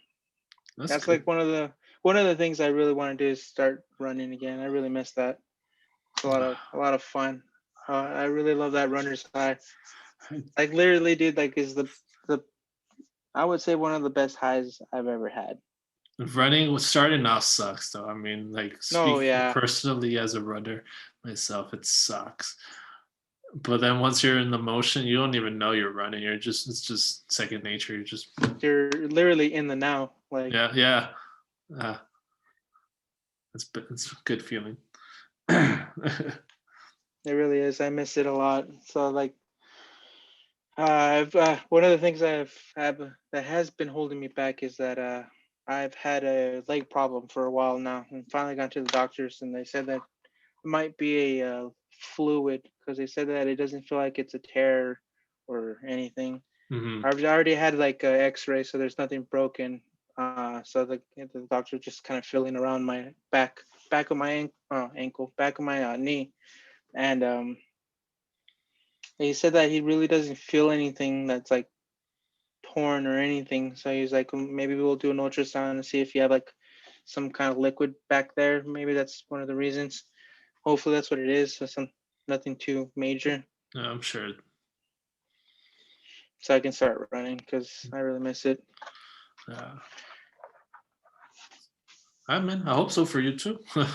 [SPEAKER 2] that's like one of one of the things I really want to do is start running again. I really miss that. It's a lot of fun. I really love that runner's high. Like literally, dude, like is the I would say one of the best highs I've ever had.
[SPEAKER 1] Running starting off sucks though. I mean, like
[SPEAKER 2] No,
[SPEAKER 1] speaking
[SPEAKER 2] yeah,
[SPEAKER 1] personally as a runner myself, it sucks. But then once you're in the motion, you don't even know you're running. It's just second nature. You're just
[SPEAKER 2] you're literally in the now. Like
[SPEAKER 1] yeah, yeah. Uh, it's a good feeling. Yeah,
[SPEAKER 2] it really is. I miss it a lot. So like, I've one of the things have that has been holding me back is that I've had a leg problem for a while now, and finally got to the doctors, and they said that it might be a fluid because they said that it doesn't feel like it's a tear or anything.
[SPEAKER 1] hmm
[SPEAKER 2] I've already had like an X-ray, so there's nothing broken. So the doctor just kind of feeling around my back of my ankle, back of my knee, and he said that he really doesn't feel anything that's like torn or anything. So he's like, maybe we'll do an ultrasound and see if you have like some kind of liquid back there. Maybe that's one of the reasons. Hopefully that's what it is. So nothing too major,
[SPEAKER 1] I'm sure.
[SPEAKER 2] so I can start running because I really miss it.
[SPEAKER 1] Uh, I mean, I hope so for you too. uh,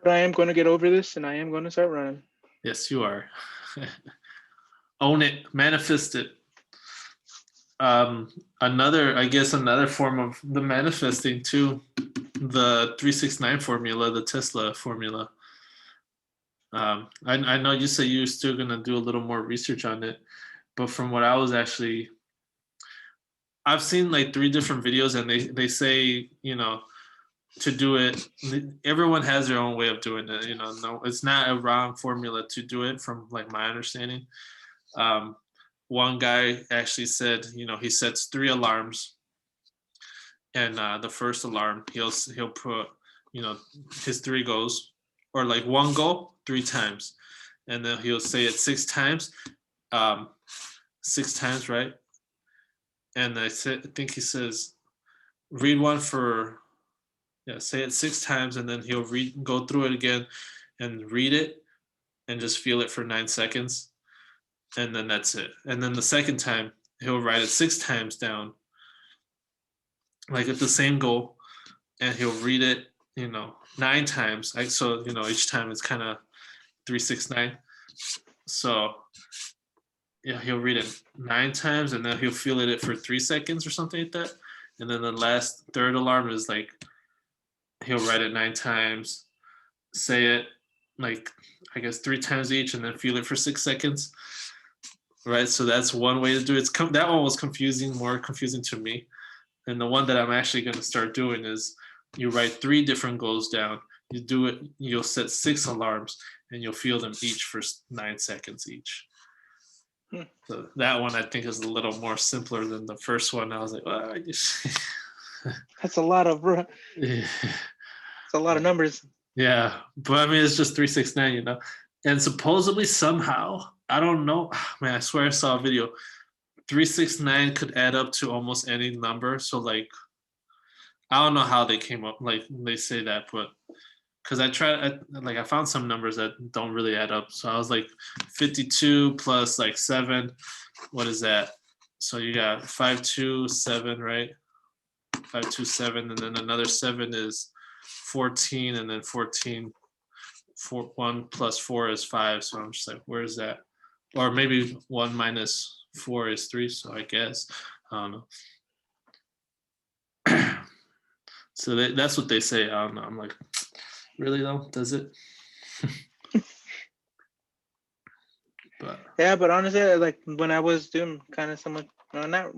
[SPEAKER 2] But I am going to get over this, and I am going to start running.
[SPEAKER 1] yes, you are. Own it, manifest it. I guess another form of the manifesting too, the 369 formula, the Tesla formula. I know you say you're still gonna do a little more research on it, but from what I was actually, I've seen like three different videos, and they say to do it. Everyone has their own way of doing it. No, it's not a wrong formula to do it, from like my understanding. Um, One guy actually said, he sets 3 alarms, and the first alarm he'll put, his 3 goals, or like 1 goal 3 times, and then he'll say it 6 times, um, 6 times, right? And I think he says read one for, yeah, say it 6 times, and then he'll go through it again and read it and just feel it for 9 seconds, and then that's it. And then the second time he'll write it 6 times down, like at the same goal, and he'll read it, 9 times. So each time it's kind of 369. So yeah, he'll read it 9 times, and then he'll feel it for 3 seconds or something like that. And then the last third alarm is like he'll write it 9 times, say it like I guess 3 times each, and then feel it for 6 seconds. Right. So that's one way to do it. That one was more confusing to me. And the one that I'm actually going to start doing is you write 3 different goals down. You do it. You'll set 6 alarms, and you'll feel them each for 9 seconds each.
[SPEAKER 2] Hmm.
[SPEAKER 1] So that one I think is a little more simpler than the first one. I was like, well,
[SPEAKER 2] That's a lot of
[SPEAKER 1] yeah.
[SPEAKER 2] it's a lot of numbers.
[SPEAKER 1] Yeah, but I mean, it's just 369, and supposedly somehow, I don't know, man, I swear I saw a video. 369 could add up to almost any number. So like, I don't know how they came up, like they say that, but because I found some numbers that don't really add up. So I was like, 52 plus like 7, what is that? So you got 527, right? 527, and then another 7 is 14, and then 14, 1 plus 4 is 5. So I'm just like, where is that? Or maybe 1 minus 4 is 3. So I guess I don't know. So that's what they say. I don't know. I'm like, really though? Does it? But
[SPEAKER 2] Yeah, but honestly, like when I was doing kind of somewhat, no, not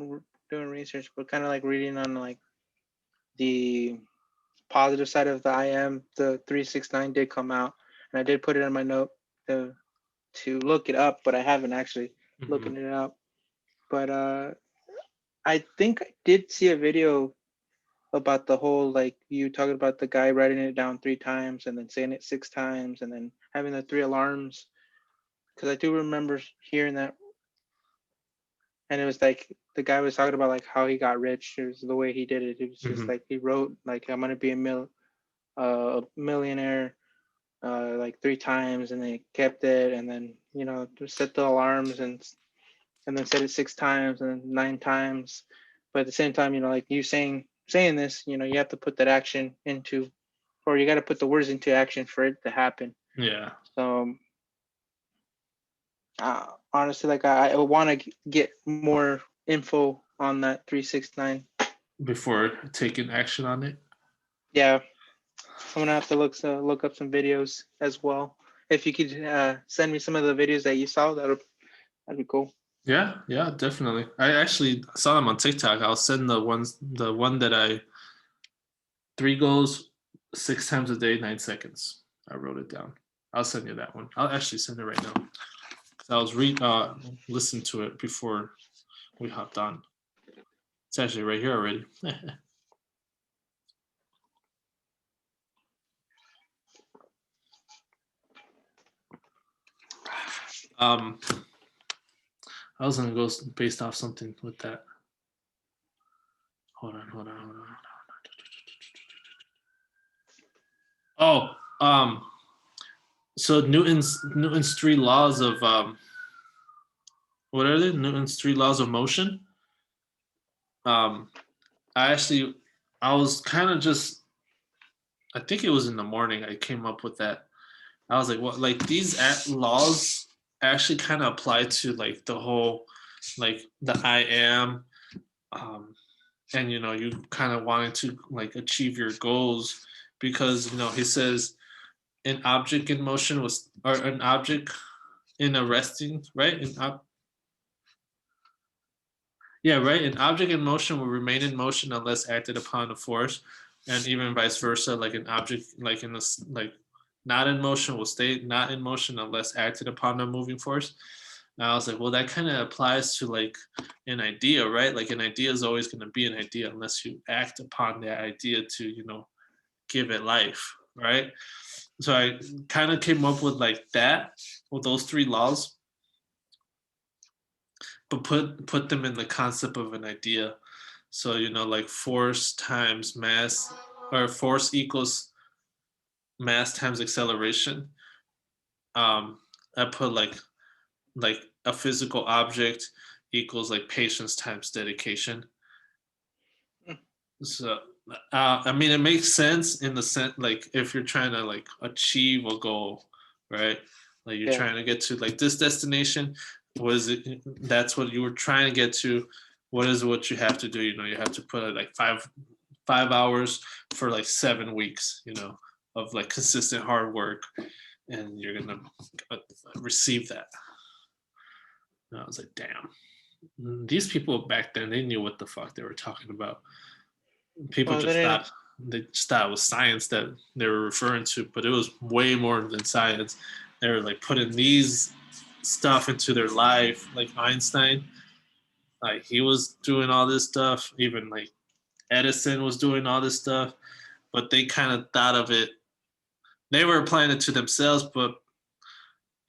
[SPEAKER 2] doing research, but kind of like reading on like the positive side of the IM, the 369 did come out, and I did put it in my note to to look it up, but I haven't actually
[SPEAKER 1] mhm.
[SPEAKER 2] looking it up. But I think I did see a video about the whole like you talking about the guy writing it down 3 times and then saying it 6 times and then having the 3 alarms because I do remember hearing that. and it was like the guy was talking about like how he got rich. It was the way he did it. It was just
[SPEAKER 1] Hmm.
[SPEAKER 2] like he wrote like I'm gonna be a millionaire like 3 times, and they kept it, and then set the alarms and then said it 6 times and then 9 times. But at the same time, like you saying this, you have to put that action into, or you got to put the words into action for it to happen.
[SPEAKER 1] Yeah.
[SPEAKER 2] So honestly, like I want to get more info on that 369.
[SPEAKER 1] Before taking action on it.
[SPEAKER 2] Yeah, I'm gonna have to look up some videos as well. If you could send me some of the videos that you saw, that'd be cool.
[SPEAKER 1] Yeah, yeah, definitely. I actually saw them on TikTok. I'll send the one that I 3 goals 6 times a day, 9 seconds. I wrote it down. I'll send you that one. I'll actually send it right now. 'Cause I was listening to it before we hopped on. It's actually right here already. um, I was gonna go based off something with that. Hold on. Oh, so Newton's 3 laws of what are they? Newton's 3 laws of motion. Um, I actually I was kind of just I think it was in the morning I came up with that. I was like, what? Like these laws actually kind of apply to like the whole like the I am, um, and you kind of wanting to like achieve your goals because he says an object in motion was or an object in a resting right yeah, right. An object in motion will remain in motion unless acted upon a force, and even vice versa. Like an object, like in this, like not in motion will stay not in motion unless acted upon a moving force. And I was like, well, that kind of applies to like an idea, right? Like an idea is always going to be an idea unless you act upon that idea to, give it life, right? So I kind of came up with like that, with those 3 laws, but put them in the concept of an idea. So like force times mass, or force equals mass times acceleration. I put like a physical object equals like patience times dedication. So I mean, it makes sense in the sense like if you're trying to like achieve a goal, right? Like you're
[SPEAKER 2] Yeah.
[SPEAKER 1] trying to get to like this destination. Was it that's what you were trying to get to? What is what you have to do? You have to put like 5 hours for like 7 weeks. Of like consistent hard work, and you're gonna uh, receive that. And I was like, damn, these people back then they knew what the fuck they were talking about. People
[SPEAKER 2] Well,
[SPEAKER 1] just
[SPEAKER 2] then
[SPEAKER 1] thought they just thought it was science that they were referring to, but it was way more than science. They were like putting these stuff into their life, like Einstein. Like he was doing all this stuff, even like Edison was doing all this stuff, but they kind of thought of it. They were applying it to themselves, but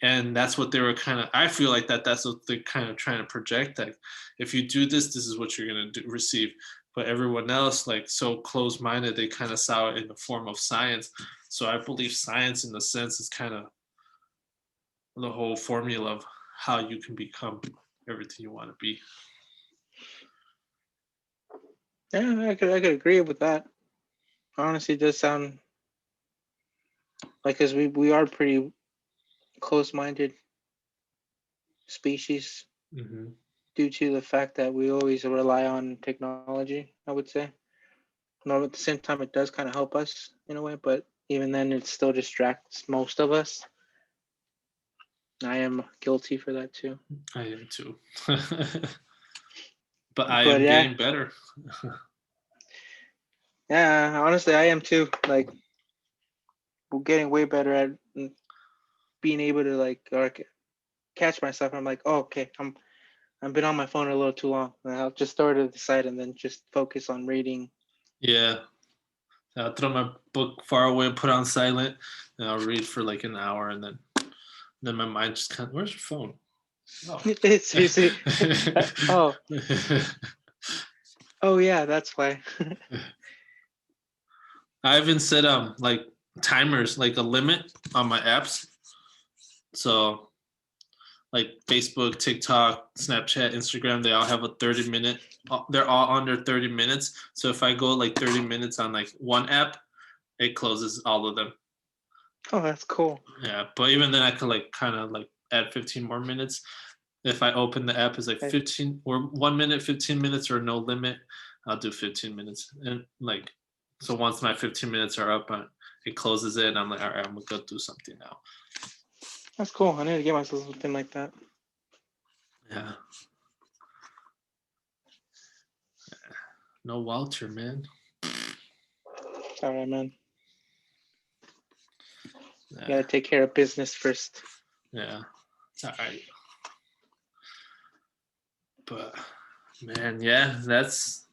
[SPEAKER 1] and that's what they were kind of. I feel like that's what they're kind of trying to project. Like, if you do this, this is what you're gonna receive. But everyone else, like so close-minded, they kind of saw it in the form of science. So I believe science, in the sense, is kind of the whole formula of how you can become everything you want to be.
[SPEAKER 2] yeah, I could agree with that. Honestly, it does sound like, because we are pretty close-minded species
[SPEAKER 1] Mm-hmm.
[SPEAKER 2] due to the fact that we always rely on technology, I would say. No, at the same time, it does kind of help us in a way, but even then, it still distracts most of us. I am guilty for that too.
[SPEAKER 1] I am too, but I
[SPEAKER 2] But
[SPEAKER 1] am
[SPEAKER 2] yeah,
[SPEAKER 1] getting better.
[SPEAKER 2] yeah, honestly, I am too. Like, we're getting way better at being able to like or catch myself. I'm like, oh, okay, I've been on my phone a little too long. And I'll just throw it to the side and then just focus on reading.
[SPEAKER 1] Yeah, I'll throw my book far away and put on silent, and I'll read for like an hour, and then my mind just kind of, where's your phone? Oh.
[SPEAKER 2] Seriously. Oh, oh yeah, that's why.
[SPEAKER 1] I even set like timers, like a limit on my apps. So like Facebook, TikTok, Snapchat, Instagram, they all have a 30-minute. They're all under 30 minutes. So if I go like 30 minutes on like one app, it closes all of them.
[SPEAKER 2] Oh, that's cool.
[SPEAKER 1] Yeah, but even then, I could like kind of like add 15 more minutes. If I open the app, it's like
[SPEAKER 2] Okay.
[SPEAKER 1] 15 or 1 minute, 15 minutes, or no limit. I'll do 15 minutes, and like so once my 15 minutes are up, it closes it, and I'm like, all right, I'm gonna go do something now.
[SPEAKER 2] That's cool. I need to get myself something like that.
[SPEAKER 1] Yeah. No Walter, man.
[SPEAKER 2] All right, man.
[SPEAKER 1] Yeah.
[SPEAKER 2] You gotta take care of business first.
[SPEAKER 1] Yeah. It's all right. But man, yeah, that's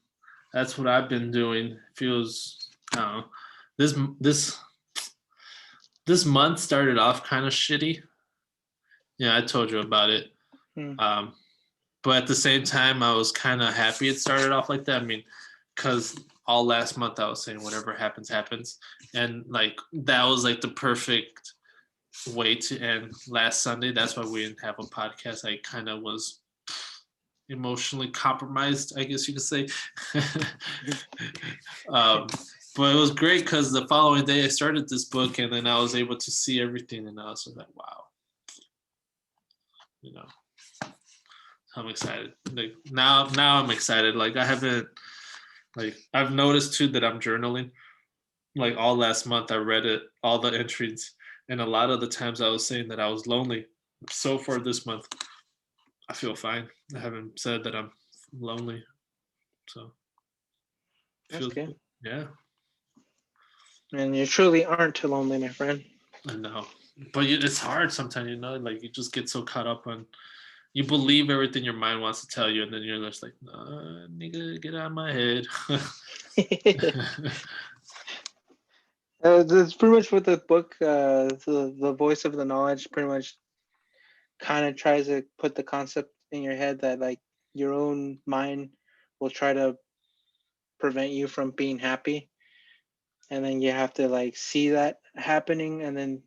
[SPEAKER 1] what I've been doing. Feels I don't know. This month started off kind of shitty. Yeah, I told you about it.
[SPEAKER 2] Hmm.
[SPEAKER 1] But at the same time, I was kind of happy it started off like that. I mean, because all last month I was saying whatever happens, happens. And like that was like the perfect way to end last Sunday. That's why we didn't have a podcast. I kind of was emotionally compromised, I guess you could say. um, but it was great because the following day I started this book and then I was able to see everything and I was like, wow, you know, I'm excited. Like now I'm excited. Like I haven't, like I've noticed too that I'm journaling. Like all last month I read it, all the entries, and a lot of the times I was saying that I was lonely. So far this month, I feel fine. I haven't said that I'm lonely, so it
[SPEAKER 2] That's
[SPEAKER 1] feels
[SPEAKER 2] good.
[SPEAKER 1] good. Yeah,
[SPEAKER 2] And you truly aren't lonely, my friend.
[SPEAKER 1] I know, but it's hard sometimes. You know, like you just get so caught up on you believe everything your mind wants to tell you, and then you're just like, nah, nigga, get out of my head.
[SPEAKER 2] That's pretty much what the book, the voice of the knowledge, pretty much kind of tries to put the concept in your head that like your own mind will try to prevent you from being happy, and then you have to like see that happening, and then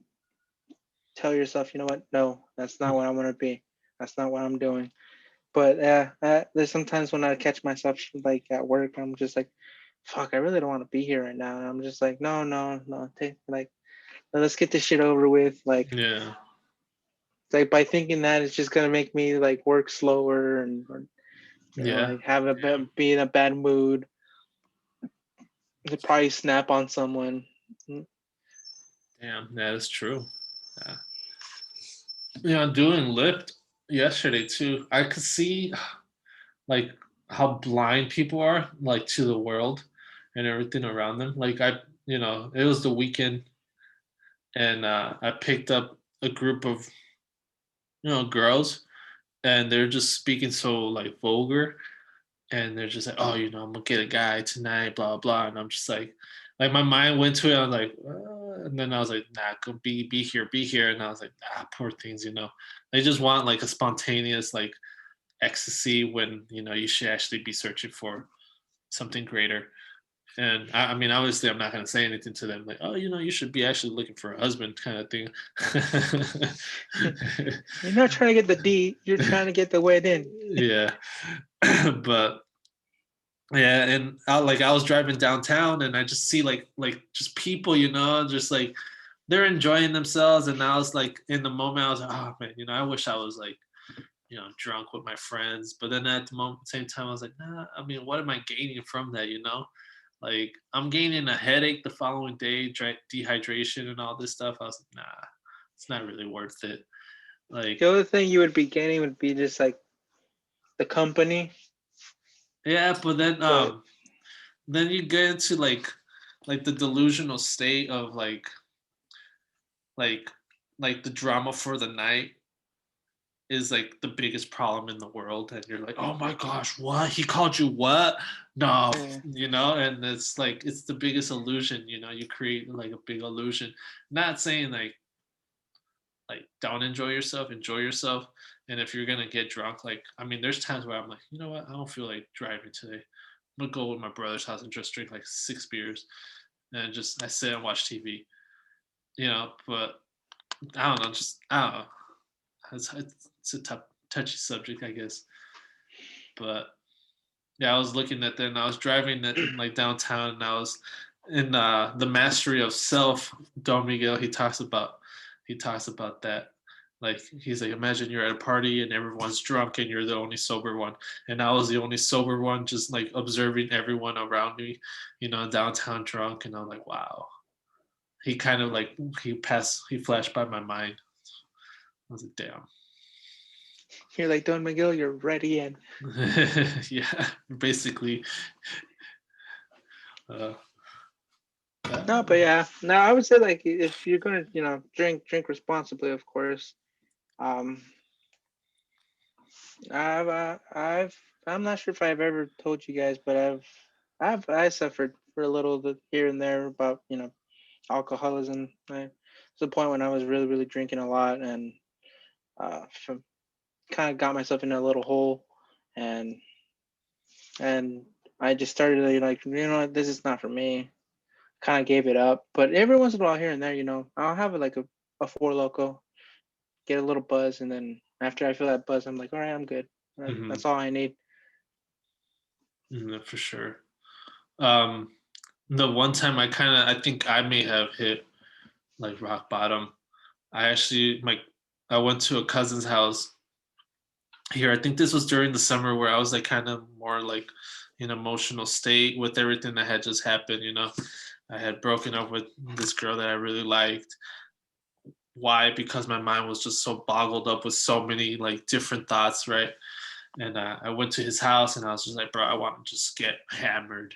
[SPEAKER 2] tell yourself, you know what? No, that's not what I want to be. That's not what I'm doing. But yeah, there's sometimes when I catch myself like at work, I'm just like, fuck, I really don't want to be here right now. And I'm just like, no, no, no, take like, let's get this shit over with.
[SPEAKER 1] Yeah,
[SPEAKER 2] Like by thinking that, it's just gonna make me like work slower and or,
[SPEAKER 1] yeah,
[SPEAKER 2] like have be in a bad mood. To probably snap on someone. Mm.
[SPEAKER 1] damn, that is true. Yeah. Doing lift yesterday too. I could see like how blind people are like to the world and everything around them. Like it was the weekend and I picked up a group of girls and they're just speaking so like vulgar and they're just like, oh, I'm gonna get a guy tonight, blah blah. And I'm just like my mind went to it. I was like, and then I was like, nah, go be here, be here. And I was like, ah, poor things, They just want like a spontaneous like ecstasy when you should actually be searching for something greater. And I mean, obviously, I'm not gonna say anything to them like, oh, you should be actually looking for a husband, kind of thing.
[SPEAKER 2] You're not trying to get the D. You're trying to get the wet in.
[SPEAKER 1] Yeah, but yeah, and I was driving downtown, and I just see like just people, just like they're enjoying themselves, and I was like in the moment, I was like, oh man, I wish I was like drunk with my friends, but then at the same time, I was like, nah, I mean, what am I gaining from that, Like I'm gaining a headache the following day, dehydration, and all this stuff. I was like, nah, it's not really worth it. Like,
[SPEAKER 2] The other thing you would be gaining would be just like the company.
[SPEAKER 1] yeah, but
[SPEAKER 2] But
[SPEAKER 1] then you get into like the delusional state of like like the drama for the night is like the biggest problem in the world, and you're like, oh my gosh, what, he called you what? No,
[SPEAKER 2] yeah,
[SPEAKER 1] and it's like it's the biggest illusion. You create like a big illusion, not saying like don't enjoy yourself And if you're gonna get drunk, like I mean, there's times where I'm like, you know what, I don't feel like driving today. I'm gonna go with my brother's house and just drink like 6 beers, and just I sit and watch TV. But I don't know, just I don't know. It's a tough, touchy subject, I guess. But yeah, I was looking at that, and I was driving it like downtown, and I was in the mastery of self. Don Miguel, he talks about that. Like he's like, imagine you're at a party and everyone's drunk and you're the only sober one, and I was the only sober one, just like observing everyone around me, downtown drunk, and I'm like, wow. He kind of like he flashed by my mind. I was like, damn.
[SPEAKER 2] You're like, Don Miguel, you're ready in.
[SPEAKER 1] Yeah, basically. Uh,
[SPEAKER 2] No, but yeah, no, I would say like if you're gonna, drink responsibly, of course. Um, I'm not sure if I've ever told you guys, but I suffered for a little bit here and there about, alcoholism. It's the point when I was really, really drinking a lot, and uh, kind of got myself in a little hole, and and I just started to like, this is not for me. Kind of gave it up, but every once in a while, here and there, I'll have like a Four Loco, get a little buzz, and then after I feel that buzz, I'm like, all right, I'm good.
[SPEAKER 1] mhm,
[SPEAKER 2] That's all I need.
[SPEAKER 1] for sure. Um, the one time I think I may have hit like rock bottom. I went to a cousin's house here. I think this was during the summer where I was like kind of more like in emotional state with everything that had just happened. I had broken up with this girl that I really liked. Why? Because my mind was just so boggled up with so many like different thoughts, right? And I went to his house and I was just like, bro, I want to just get hammered.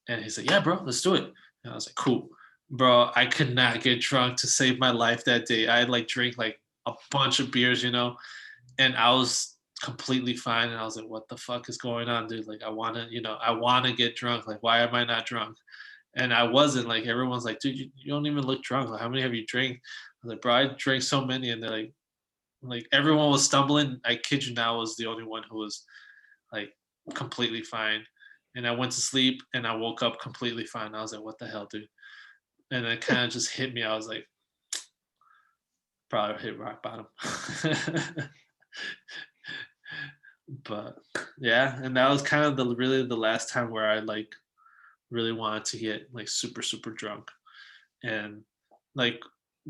[SPEAKER 1] And he's like, yeah, bro, let's do it. And I was like, cool. Bro, I could not get drunk to save my life that day. I like drink like a bunch of beers, and I was completely fine. And I was like, what the fuck is going on, dude? Like, I want to get drunk. Like, why am I not drunk? And I wasn't. Like, everyone's like, dude, you don't even look drunk. Like, how many have you drank? I was like, bro, I drank so many. And they're like everyone was stumbling. I kid you not, I was the only one who was like completely fine. And I went to sleep and I woke up completely fine. I was like, what the hell, dude? And it kind of just hit me. I was like, probably hit rock bottom. But yeah, and that was kind of the last time where I like really wanted to get like super, super drunk. And like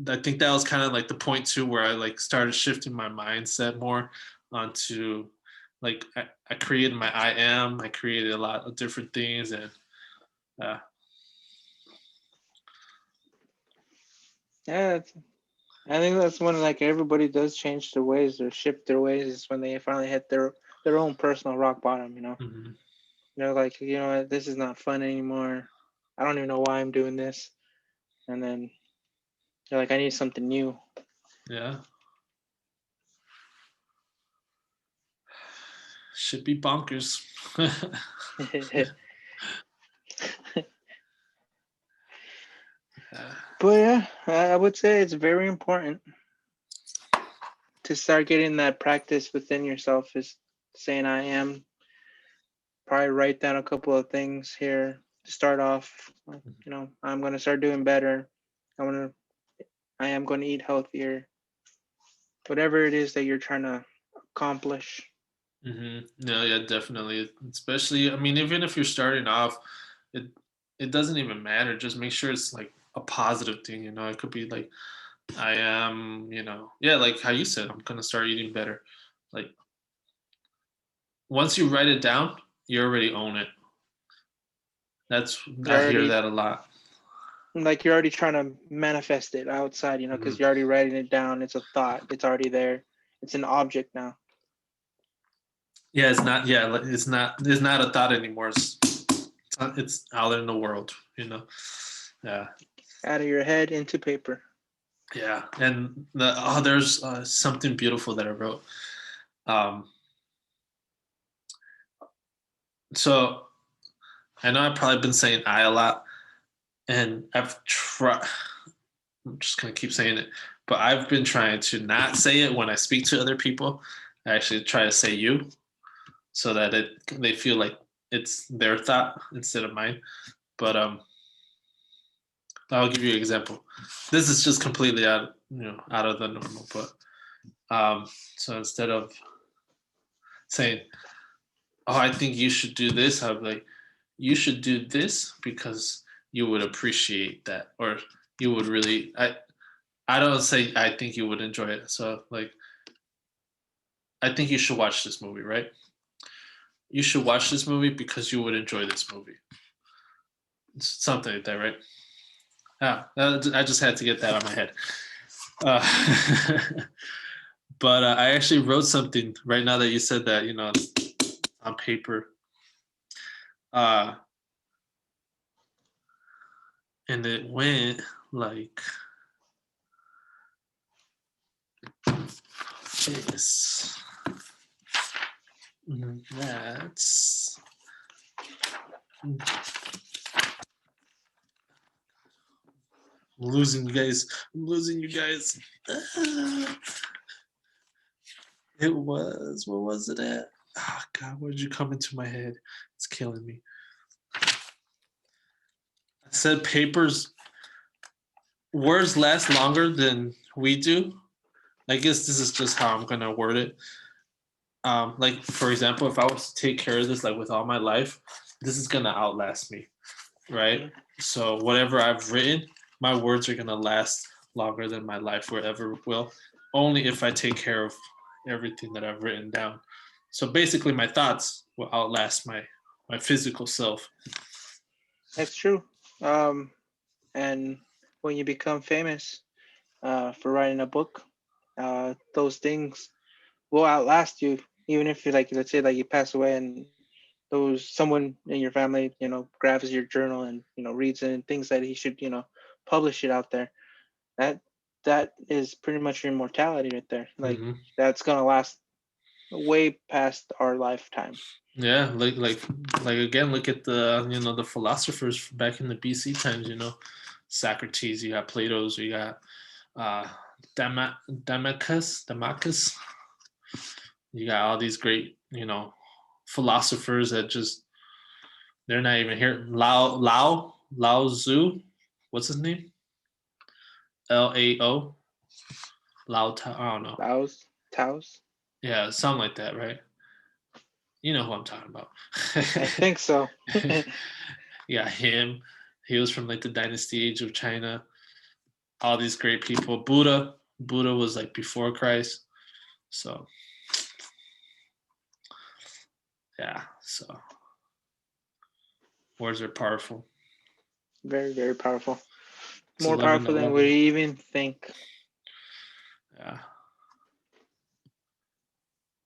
[SPEAKER 1] I think that was kind of like the point too where I like started shifting my mindset more onto like I created my I created a lot of different things, and uh,
[SPEAKER 2] Yeah, I think that's when like everybody does change their ways or shift their ways is when they finally hit their own personal rock bottom.
[SPEAKER 1] mhm,
[SPEAKER 2] They're like, what, this is not fun anymore. I don't even know why I'm doing this. And then you're like, I need something new.
[SPEAKER 1] yeah, should be bonkers. Yeah.
[SPEAKER 2] But yeah, I would say it's very important to start getting that practice within yourself is saying I am. Probably write down a couple of things here to start off. I'm going to start doing better. I want to, I am going to eat healthier. Whatever it is that you're trying to accomplish.
[SPEAKER 1] No, yeah, definitely. Especially, I mean, even if you're starting off, it it doesn't even matter. Just make sure it's like a positive thing. It could be like I am, yeah, like how you said, I'm gonna start eating better. Like once you write it down, you already own it. That's
[SPEAKER 2] You're
[SPEAKER 1] I hear
[SPEAKER 2] already
[SPEAKER 1] that a lot.
[SPEAKER 2] you're already trying to manifest it outside, because
[SPEAKER 1] Mhm.
[SPEAKER 2] you're already writing it down. It's a thought. It's already there. It's an object now.
[SPEAKER 1] Yeah, it's not. Yeah, like, it's not a thought anymore. It's out in the world. Yeah.
[SPEAKER 2] Out of your head into paper.
[SPEAKER 1] Yeah, and there's something beautiful that I wrote. Um, so I know I've probably been saying I a lot, and I've tried. I'm just gonna keep saying it, but I've been trying to not say it when I speak to other people. I actually try to say you so that they feel like it's their thought instead of mine. But I'll give you an example. This is just completely out of the normal. But so instead of saying, "Oh, I think you should do this," I'll be like, "You should do this because you would appreciate that, or you would really." I don't say I think you would enjoy it. So like, I think you should watch this movie, right? You should watch this movie because you would enjoy this movie. Something like that, right? Ah, I just had to get that out of my head. Uh, but I actually wrote something right now that you said that, on paper. Uh, and it went like this. That's. I'm losing you guys. I'm losing you guys. It was. What was it at? Oh, God, where did you come into my head? It's killing me. I said papers, words last longer than we do. I guess this is just how I'm going to word it. Like, for example, if I was to take care of this, like, with all my life, this is going to outlast me, right? So whatever I've written, my words are going to last longer than my life ever will, only if I take care of everything that I've written down. So basically, my thoughts will outlast my physical self.
[SPEAKER 2] That's true. And when you become famous for writing a book, those things will outlast you, even if you like, let's say, like you pass away and those someone in your family, grabs your journal and reads it and thinks that he should, publish it out there. That that is pretty much your immortality right there. Like
[SPEAKER 1] Mm-hmm.
[SPEAKER 2] that's gonna last way past our lifetime.
[SPEAKER 1] Yeah, like again, look at the philosophers back in the BC times. Socrates, you got Plato's, you got uh, Damachus. You got all these great philosophers that just they're not even here. Lao Tzu, what's his name? Lao. Lao Tao. I don't know.
[SPEAKER 2] Taos.
[SPEAKER 1] Yeah, something like that, right? You know who I'm talking about.
[SPEAKER 2] I think so.
[SPEAKER 1] Yeah, him. He was from like the dynasty age of China. All these great people. Buddha was like before Christ. So yeah, so words are powerful.
[SPEAKER 2] Very, very powerful.
[SPEAKER 1] It's
[SPEAKER 2] More
[SPEAKER 1] 11
[SPEAKER 2] powerful than we
[SPEAKER 1] 11.
[SPEAKER 2] even think.
[SPEAKER 1] Yeah.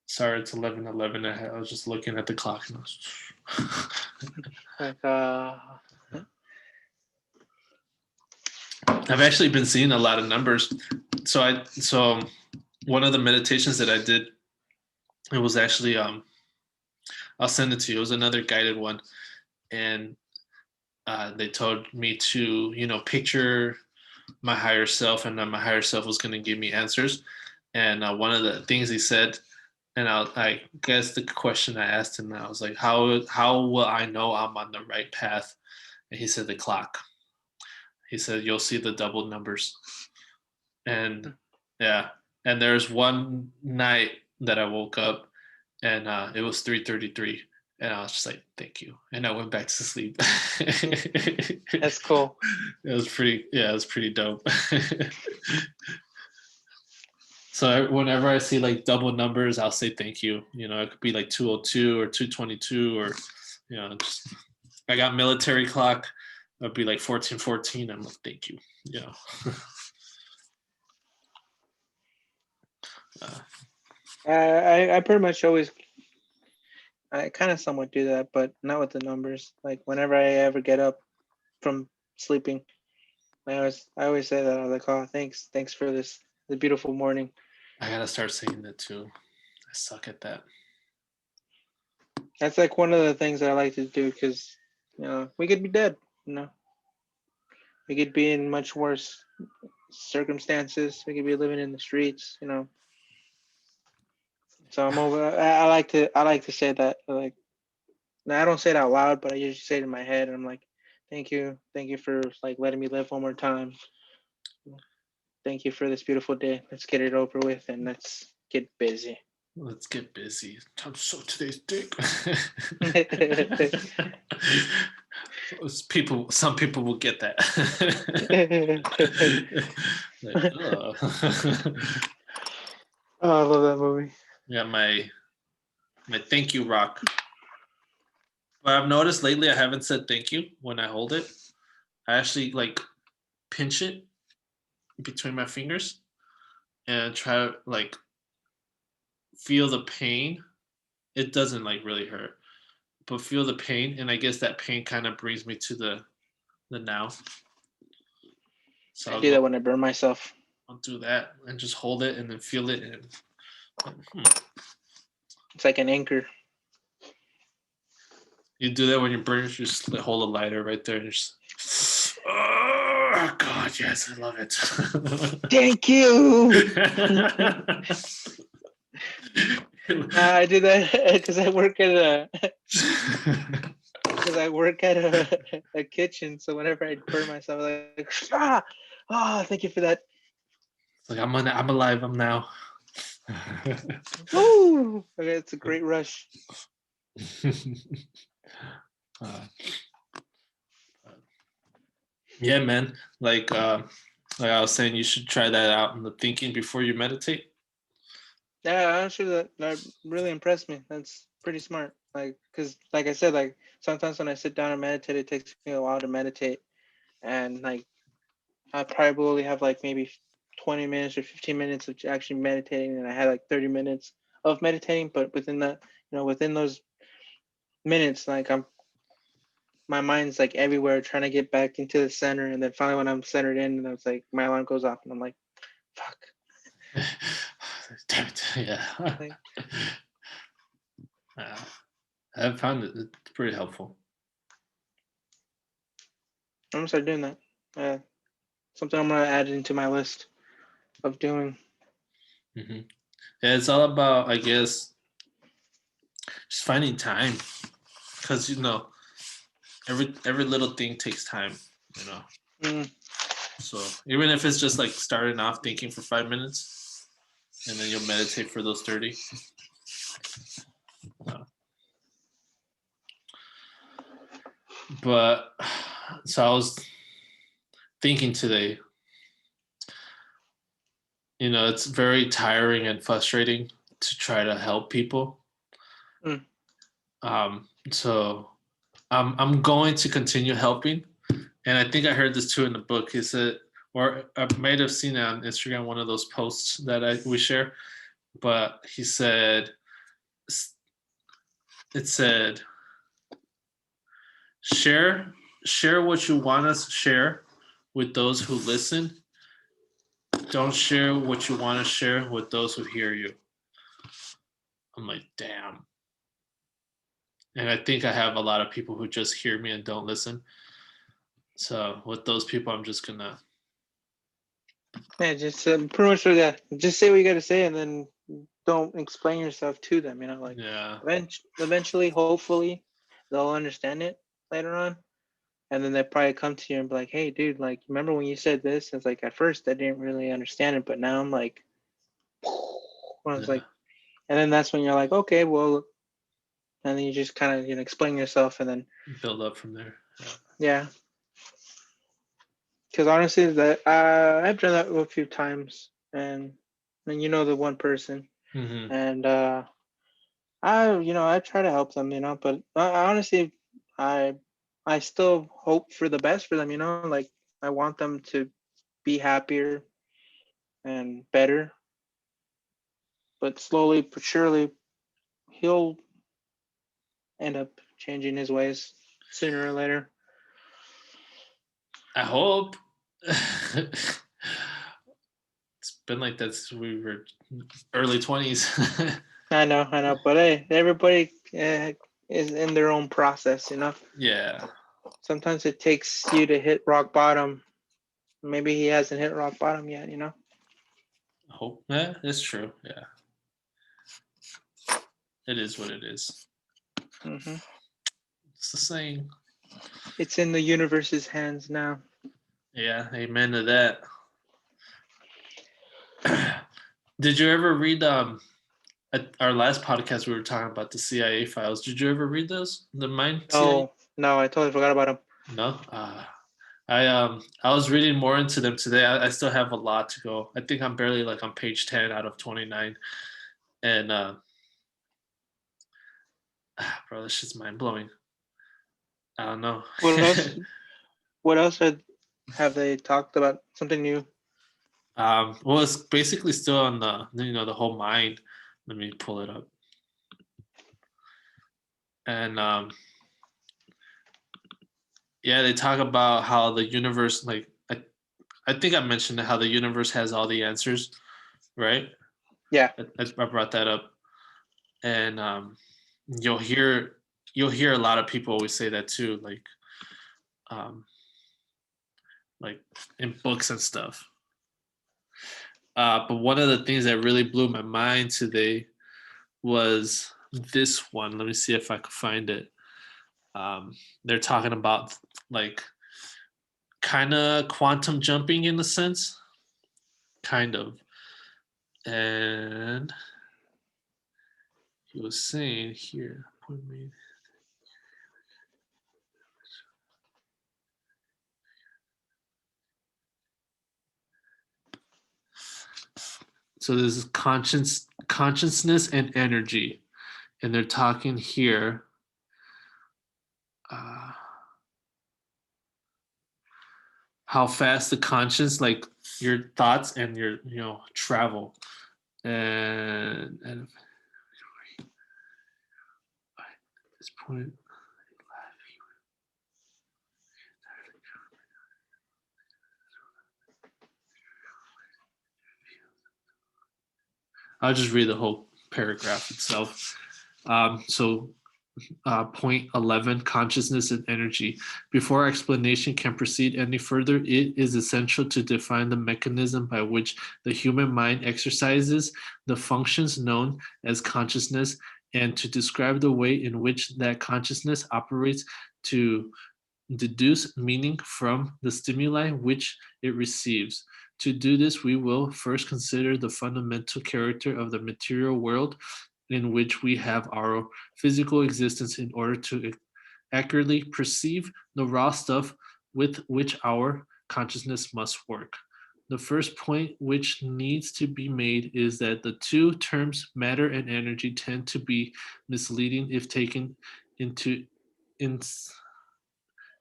[SPEAKER 1] Sorry, it's 11:11. I was just looking at the clock. And
[SPEAKER 2] Like
[SPEAKER 1] I've actually been seeing a lot of numbers. So one of the meditations that I did, it was actually I'll send it to you. It was another guided one, and they told me to picture my higher self, and then my higher self was going to give me answers. And one of the things he said, and I guess the question I asked him, I was like, how will I know I'm on the right path? And he said the clock. He said you'll see the double numbers. And yeah, and there's one night that I woke up and it was 3:33, and I was just like, thank you, and I went back to sleep.
[SPEAKER 2] that's cool.
[SPEAKER 1] It was pretty dope. So whenever I see like double numbers, I'll say thank you. It could be like 202 or 222, or just, I got military clock. It'd be like 1414. I'm like, thank you.
[SPEAKER 2] I pretty much always, I kind of somewhat do that, but not with the numbers. Like whenever I ever get up from sleeping, I always say that. I was like, oh, thanks for the beautiful morning.
[SPEAKER 1] I gotta start saying that too. I suck at that.
[SPEAKER 2] That's like one of the things that I like to do because we could be dead. We could be in much worse circumstances. We could be living in the streets. So I'm over. I like to say that. Like, now I don't say it out loud, but I usually say it in my head. And I'm like, thank you for like letting me live one more time. Thank you for this beautiful day. Let's get it over with and let's get busy.
[SPEAKER 1] Let's get busy. I'm so today's dick. Some people will get that. Like,
[SPEAKER 2] Oh, I love that movie.
[SPEAKER 1] yeah, my thank you rock. But I've noticed lately I haven't said thank you when I hold it. I actually like pinch it between my fingers and try to like feel the pain. It doesn't like really hurt, but feel the pain, and I guess that pain kind of brings me to the now. So
[SPEAKER 2] I do that when I burn myself.
[SPEAKER 1] I'll do that and just hold it and then feel it, and
[SPEAKER 2] It's like an anchor.
[SPEAKER 1] you do that when you burn. You just hold a lighter right there, and just oh God, yes, I love it.
[SPEAKER 2] Thank you. I do that because I work at a kitchen. So whenever I burn myself, I'm like thank you for that.
[SPEAKER 1] It's like I'm alive. I'm now.
[SPEAKER 2] Woo! Okay, it's a great rush.
[SPEAKER 1] Yeah, man. Like I was saying, you should try that out in the thinking before you meditate.
[SPEAKER 2] Yeah, actually, that really impressed me. That's pretty smart. Like, cause like I said, like sometimes when I sit down and meditate, it takes me a while to meditate, and like I probably have like maybe 20 minutes or 15 minutes of actually meditating, and I had like 30 minutes of meditating. But within that, within those minutes, like my mind's like everywhere, trying to get back into the center, and then finally when I'm centered in, and it's like my alarm goes off, and I'm like, fuck.
[SPEAKER 1] Damn it! Yeah.
[SPEAKER 2] Like,
[SPEAKER 1] I've found it's pretty helpful.
[SPEAKER 2] I'm gonna start doing that. Something I'm gonna add into my list of doing.
[SPEAKER 1] Mm-hmm. Yeah, it's all about, I guess, just finding time, because every little thing takes time.
[SPEAKER 2] Mm.
[SPEAKER 1] So even if it's just like starting off thinking for 5 minutes, and then you'll meditate for those 30. But so I was thinking today, it's very tiring and frustrating to try to help people.
[SPEAKER 2] Mm.
[SPEAKER 1] So I'm going to continue helping, and I think I heard this too in the book. He said, or I might have seen it on Instagram, one of those posts that we share. But he said, it said, share what you want us to share with those who listen. Don't share what you want to share with those who hear you. I'm like, damn. And I think I have a lot of people who just hear me and don't listen. So with those people, I'm just gonna.
[SPEAKER 2] Yeah, just pretty much that. Just say what you got to say, and then don't explain yourself to them. Like
[SPEAKER 1] Yeah.
[SPEAKER 2] eventually, hopefully, they'll understand it later on, and then they probably come to you and be like, "Hey, dude, like, remember when you said this?" And it's like at first I didn't really understand it, but now I'm like, when I was like, and then that's when you're like, okay, well, and then you just kind of explain yourself, and then
[SPEAKER 1] build up from there.
[SPEAKER 2] Yeah. Because honestly, that I've done that a few times, and then the one person,
[SPEAKER 1] Mm-hmm.
[SPEAKER 2] and I try to help them, but I honestly, I I still hope for the best for them, like I want them to be happier and better, but slowly but surely he'll end up changing his ways sooner or later.
[SPEAKER 1] I hope. It's been like that since we were early 20s.
[SPEAKER 2] I know, but hey, everybody is in their own process,
[SPEAKER 1] Yeah.
[SPEAKER 2] Sometimes it takes you to hit rock bottom. Maybe he hasn't hit rock bottom yet,
[SPEAKER 1] I hope. Yeah, it's true. Yeah. It is what it is.
[SPEAKER 2] Hmm.
[SPEAKER 1] It's the same.
[SPEAKER 2] It's in the universe's hands now.
[SPEAKER 1] Yeah, amen to that. Did you ever read at our last podcast we were talking about the CIA files? Did you ever read those? The Mind CIA?
[SPEAKER 2] No, no, I totally forgot about him.
[SPEAKER 1] No. I was reading more into them today. I still have a lot to go. I think I'm barely like on page 10 out of 29. And bro, this shit's mind blowing. I don't know.
[SPEAKER 2] What else? What else have they talked about? Something new?
[SPEAKER 1] Well, it's basically still on the whole mind. Let me pull it up. And yeah, they talk about how the universe, like I think I mentioned how the universe has all the answers, right?
[SPEAKER 2] Yeah.
[SPEAKER 1] I brought that up, and you'll hear you'll hear a lot of people always say that too, um, like in books and stuff. But one of the things that really blew my mind today was this one. Let me see if I could find it. They're talking about like kind of quantum jumping in a sense, kind of. And he was saying here, so this is consciousness and energy, and they're talking here. Uh, how fast the conscience, like your thoughts and your travel, and at this point, I'll just read the whole paragraph itself. So point 11, consciousness and energy. Before explanation can proceed any further, it is essential to define the mechanism by which the human mind exercises the functions known as consciousness, and to describe the way in which that consciousness operates to deduce meaning from the stimuli which it receives. To do this, we will first consider the fundamental character of the material world in which we have our physical existence in order to accurately perceive the raw stuff with which our consciousness must work. The first point which needs to be made is that the two terms matter and energy tend to be misleading if taken into in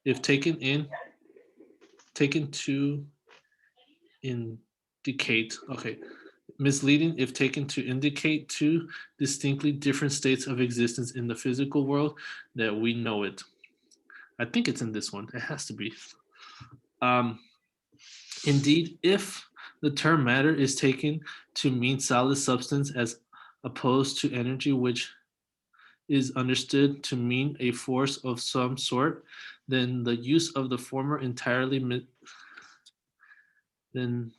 [SPEAKER 1] if taken to indicate, okay, misleading if taken to indicate two distinctly different states of existence in the physical world that we know it. I think it's in this one. It has to be. Um, Indeed, if the term matter is taken to mean solid substance as opposed to energy, which is understood to mean a force of some sort, then the use of the former entirely then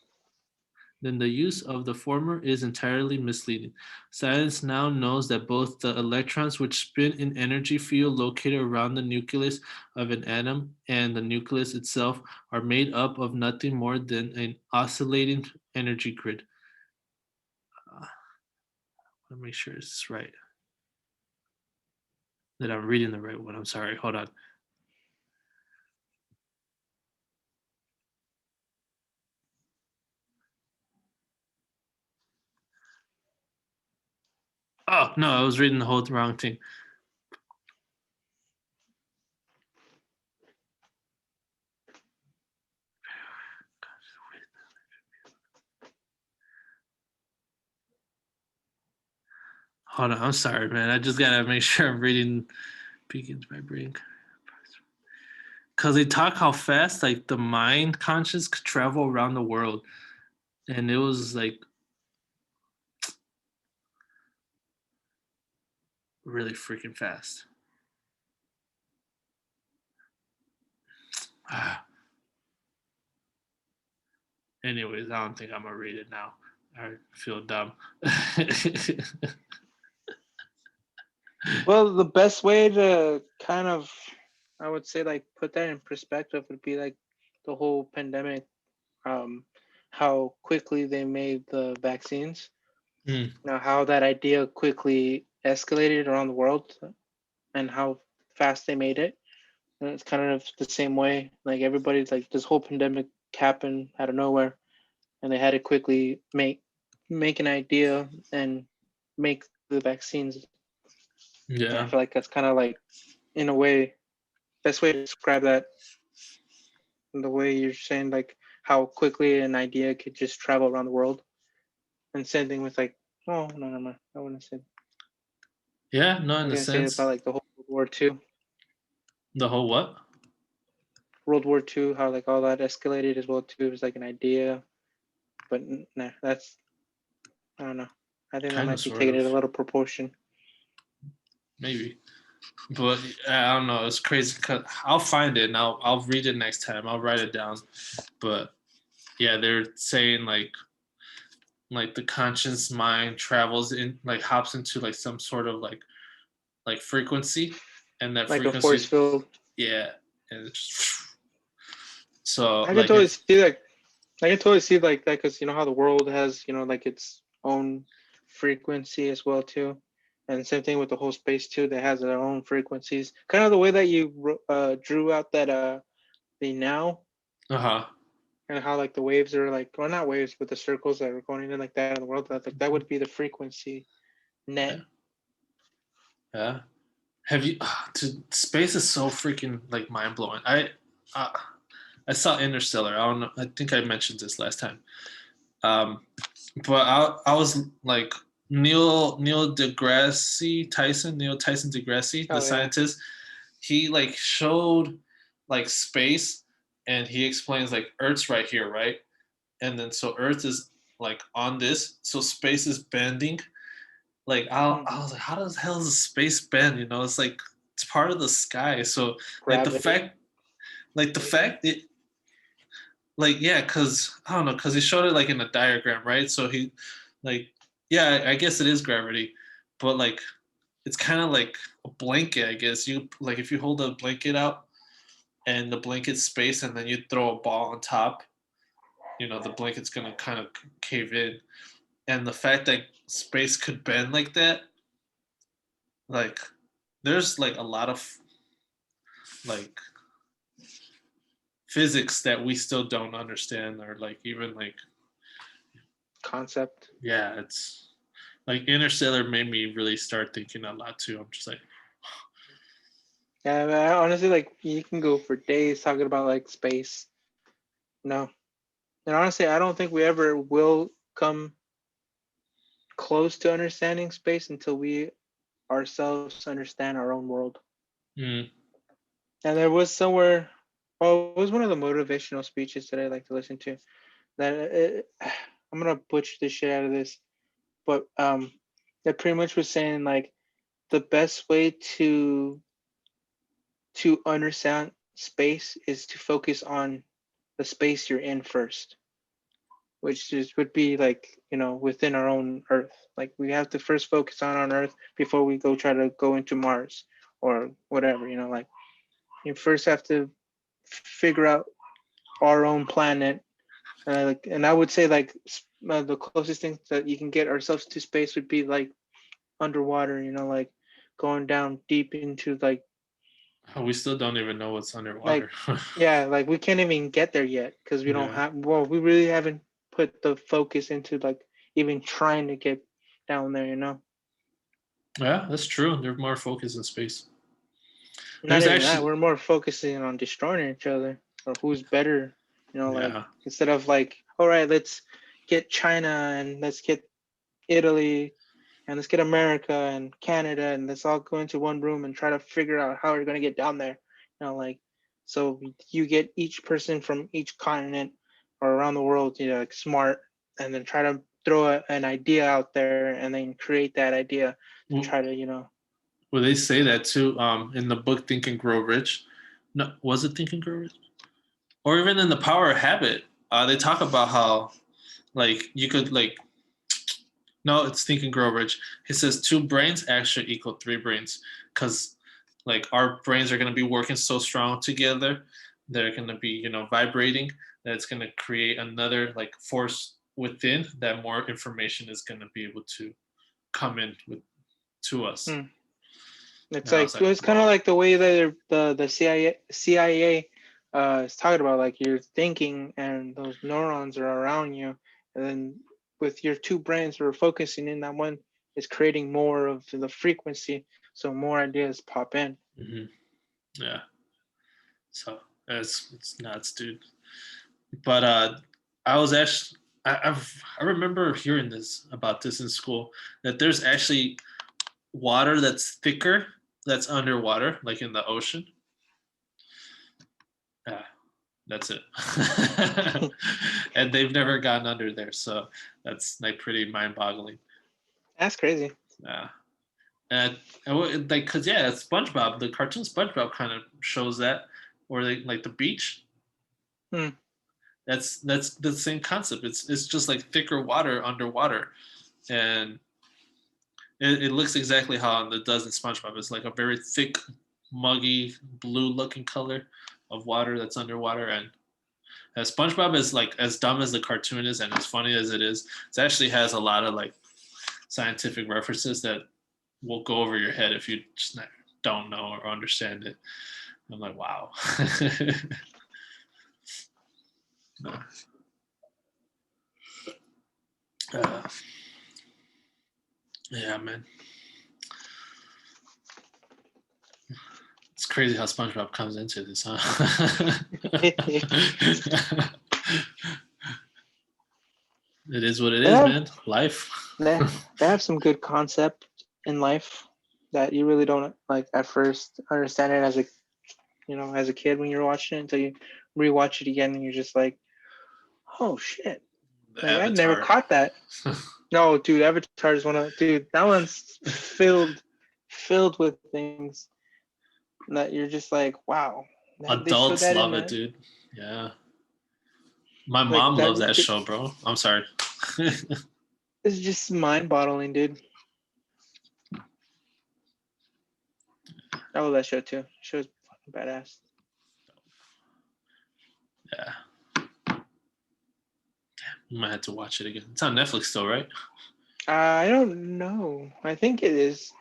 [SPEAKER 1] then the use of the former is entirely misleading. Science now knows that both the electrons which spin in energy field located around the nucleus of an atom and the nucleus itself are made up of nothing more than an oscillating energy grid. Let me make sure it's right. That I'm reading the right one. I'm sorry. Hold on. Oh no, I was reading the whole wrong thing. Hold on, I'm sorry, man. I just gotta make sure I'm reading begins by brain. Because they talk how fast like the mind conscious could travel around the world, and it was like really freaking fast. Anyways, I don't think I'm gonna read it now. I feel dumb.
[SPEAKER 2] Well, the best way to kind of, I would say, like put that in perspective would be like the whole pandemic, um, how quickly they made the vaccines.
[SPEAKER 1] Mm,
[SPEAKER 2] Now, how that idea quickly escalated around the world and how fast they made it. And it's kind of the same way. Like everybody's like this whole pandemic happened out of nowhere, and they had to quickly make an idea and make the vaccines. And I
[SPEAKER 1] yeah.
[SPEAKER 2] feel like that's kind of like, in a way, best way to describe that, the way you're saying like how quickly an idea could just travel around the world. And same thing with like, oh no no no, I wouldn't say.
[SPEAKER 1] Yeah, no,
[SPEAKER 2] I'm
[SPEAKER 1] in a
[SPEAKER 2] gonna say about
[SPEAKER 1] sense.
[SPEAKER 2] like the whole World War II.
[SPEAKER 1] The whole what?
[SPEAKER 2] World War II, how like all that escalated as well too. It was like an idea, but nah, that's, I don't know. I think that
[SPEAKER 1] Kind of,
[SPEAKER 2] might be
[SPEAKER 1] sort
[SPEAKER 2] taking
[SPEAKER 1] of.
[SPEAKER 2] it a little proportion.
[SPEAKER 1] Maybe. But I don't know. It's crazy. Cause I'll find it and I'll read it next time. I'll write it down. But yeah, they're saying like the conscious mind travels in, like hops into like some sort of like frequency, and that
[SPEAKER 2] Like a force
[SPEAKER 1] frequency,
[SPEAKER 2] field.
[SPEAKER 1] yeah, and it's just, so
[SPEAKER 2] I can
[SPEAKER 1] like
[SPEAKER 2] totally
[SPEAKER 1] it,
[SPEAKER 2] see that. I can totally see like that because you know how the world has like its own frequency as well too, and same thing with the whole space too. That has their own frequencies. Kind of the way that you drew out that the now,
[SPEAKER 1] uh-huh,
[SPEAKER 2] and how like the waves are like, well, not waves, but the circles that are going in like that in the world. That like that would be the frequency net.
[SPEAKER 1] yeah, yeah. Have you? Space is so freaking like mind blowing. Uh, I saw Interstellar. I don't know. I think I mentioned this last time. Um, but I was like Neil Tyson deGrasse, the
[SPEAKER 2] Oh yeah.
[SPEAKER 1] scientist. He like showed like space, and he explains like Earth's right here, right? And then so Earth is like on this, so space is bending. Like I
[SPEAKER 2] Mm-hmm.
[SPEAKER 1] was like, how does hell does space bend? You know, it's like it's part of the sky. So like the
[SPEAKER 2] Gravity.
[SPEAKER 1] fact, like the
[SPEAKER 2] Maybe.
[SPEAKER 1] fact it, like yeah, because I don't know, because he showed it like in a diagram, right? So he, like, yeah, I guess it is gravity, but like it's kind of like a blanket, I guess. You like if you hold a blanket out and the blanket's space, and then you throw a ball on top, you know, the blanket's gonna kind of cave in. And the fact that space could bend like that, like there's like a lot of like physics that we still don't understand, or like even like,
[SPEAKER 2] Concept.
[SPEAKER 1] yeah, it's like Interstellar made me really start thinking a lot too. I'm just like,
[SPEAKER 2] Yeah, man, honestly, like you can go for days talking about like space. No, and honestly, I don't think we ever will come close to understanding space until we ourselves understand our own world.
[SPEAKER 1] mm,
[SPEAKER 2] And there was somewhere, oh, it was one of the motivational speeches that I like to listen to. That I'm gonna butcher the shit out of this, but that pretty much was saying like the best way to understand space is to focus on the space you're in first, which would be like within our own Earth. Like we have to first focus on Earth before we go try to go into Mars or whatever. Like you first have to figure out our own planet. And I would say like the closest thing that you can get ourselves to space would be like underwater. Like going down deep into
[SPEAKER 1] we still don't even know what's
[SPEAKER 2] like
[SPEAKER 1] underwater.
[SPEAKER 2] yeah, like we can't even get there yet because we don't
[SPEAKER 1] Yeah,
[SPEAKER 2] have, well, we really haven't put the focus into like even trying to get down there.
[SPEAKER 1] yeah, that's true. They're more focused in space.
[SPEAKER 2] Not
[SPEAKER 1] There's
[SPEAKER 2] even that,
[SPEAKER 1] actually,
[SPEAKER 2] we're more focusing on destroying each other or who's better. Like
[SPEAKER 1] yeah,
[SPEAKER 2] instead of like, all right, let's get China and let's get Italy and let's get America and Canada and let's all go into one room and try to figure out how we're going to get down there. Like, so you get each person from each continent or around the world, like smart, and then try to throw an idea out there and then create that idea to
[SPEAKER 1] well,
[SPEAKER 2] try to,
[SPEAKER 1] well, they say that too. In the book Think and Grow Rich. No, was it Think and Grow Rich? Or even in the Power of Habit, they talk about how like you could like No, it's Think and Grow Rich. He says 2 brains actually equal 3 brains because like our brains are going to be working so strong together. They're going to be, vibrating that it's going to create another like force within that more information is going to be able to come in with to us.
[SPEAKER 2] Hmm. It's
[SPEAKER 1] And I was
[SPEAKER 2] like
[SPEAKER 1] like,
[SPEAKER 2] it's kind of
[SPEAKER 1] whoa.
[SPEAKER 2] like the way that the CIA is talking about, like you're thinking and those neurons are around you, and then with your 2 brains are focusing in that one, it's creating more of the frequency, so more ideas pop in.
[SPEAKER 1] Hmm. Yeah. So it's nuts, dude. But I was actually I remember hearing this about this in school that there's actually water that's thicker that's underwater, like in the ocean. Yeah, that's it. And they've never gotten under there, so that's like pretty mind-boggling.
[SPEAKER 2] That's crazy.
[SPEAKER 1] Yeah, like, cause yeah, SpongeBob, the cartoon SpongeBob kind of shows that, or like the beach.
[SPEAKER 2] Hmm.
[SPEAKER 1] That's the same concept. It's just like thicker water underwater, and it looks exactly how it does in SpongeBob. It's like a very thick, muggy, blue-looking color of water that's underwater, and SpongeBob is like as dumb as the cartoon is and as funny as it is. It actually has a lot of like scientific references that will go over your head if you just don't know or understand it. I'm like, wow. uh, yeah, man. It's crazy how SpongeBob comes into this, huh? It is what it
[SPEAKER 2] They
[SPEAKER 1] is,
[SPEAKER 2] have
[SPEAKER 1] man. Life.
[SPEAKER 2] they, they have some good concept in life that you really don't like at first understand it as a kid when you're watching it until you rewatch it again and you're just like, oh shit.
[SPEAKER 1] The
[SPEAKER 2] Like I never
[SPEAKER 1] Avatar.
[SPEAKER 2] caught that. No, dude, Avatar is that one's filled with things that you're just like, wow. They showed
[SPEAKER 1] Adults
[SPEAKER 2] that in
[SPEAKER 1] love it,
[SPEAKER 2] that
[SPEAKER 1] dude. Yeah. My
[SPEAKER 2] like
[SPEAKER 1] mom
[SPEAKER 2] that
[SPEAKER 1] loves that show, bro. I'm sorry.
[SPEAKER 2] it's just mind boggling, dude. I love that show too. Show's fucking badass.
[SPEAKER 1] Yeah. I might have to watch it again. It's on Netflix still, right?
[SPEAKER 2] I don't know. I think it is.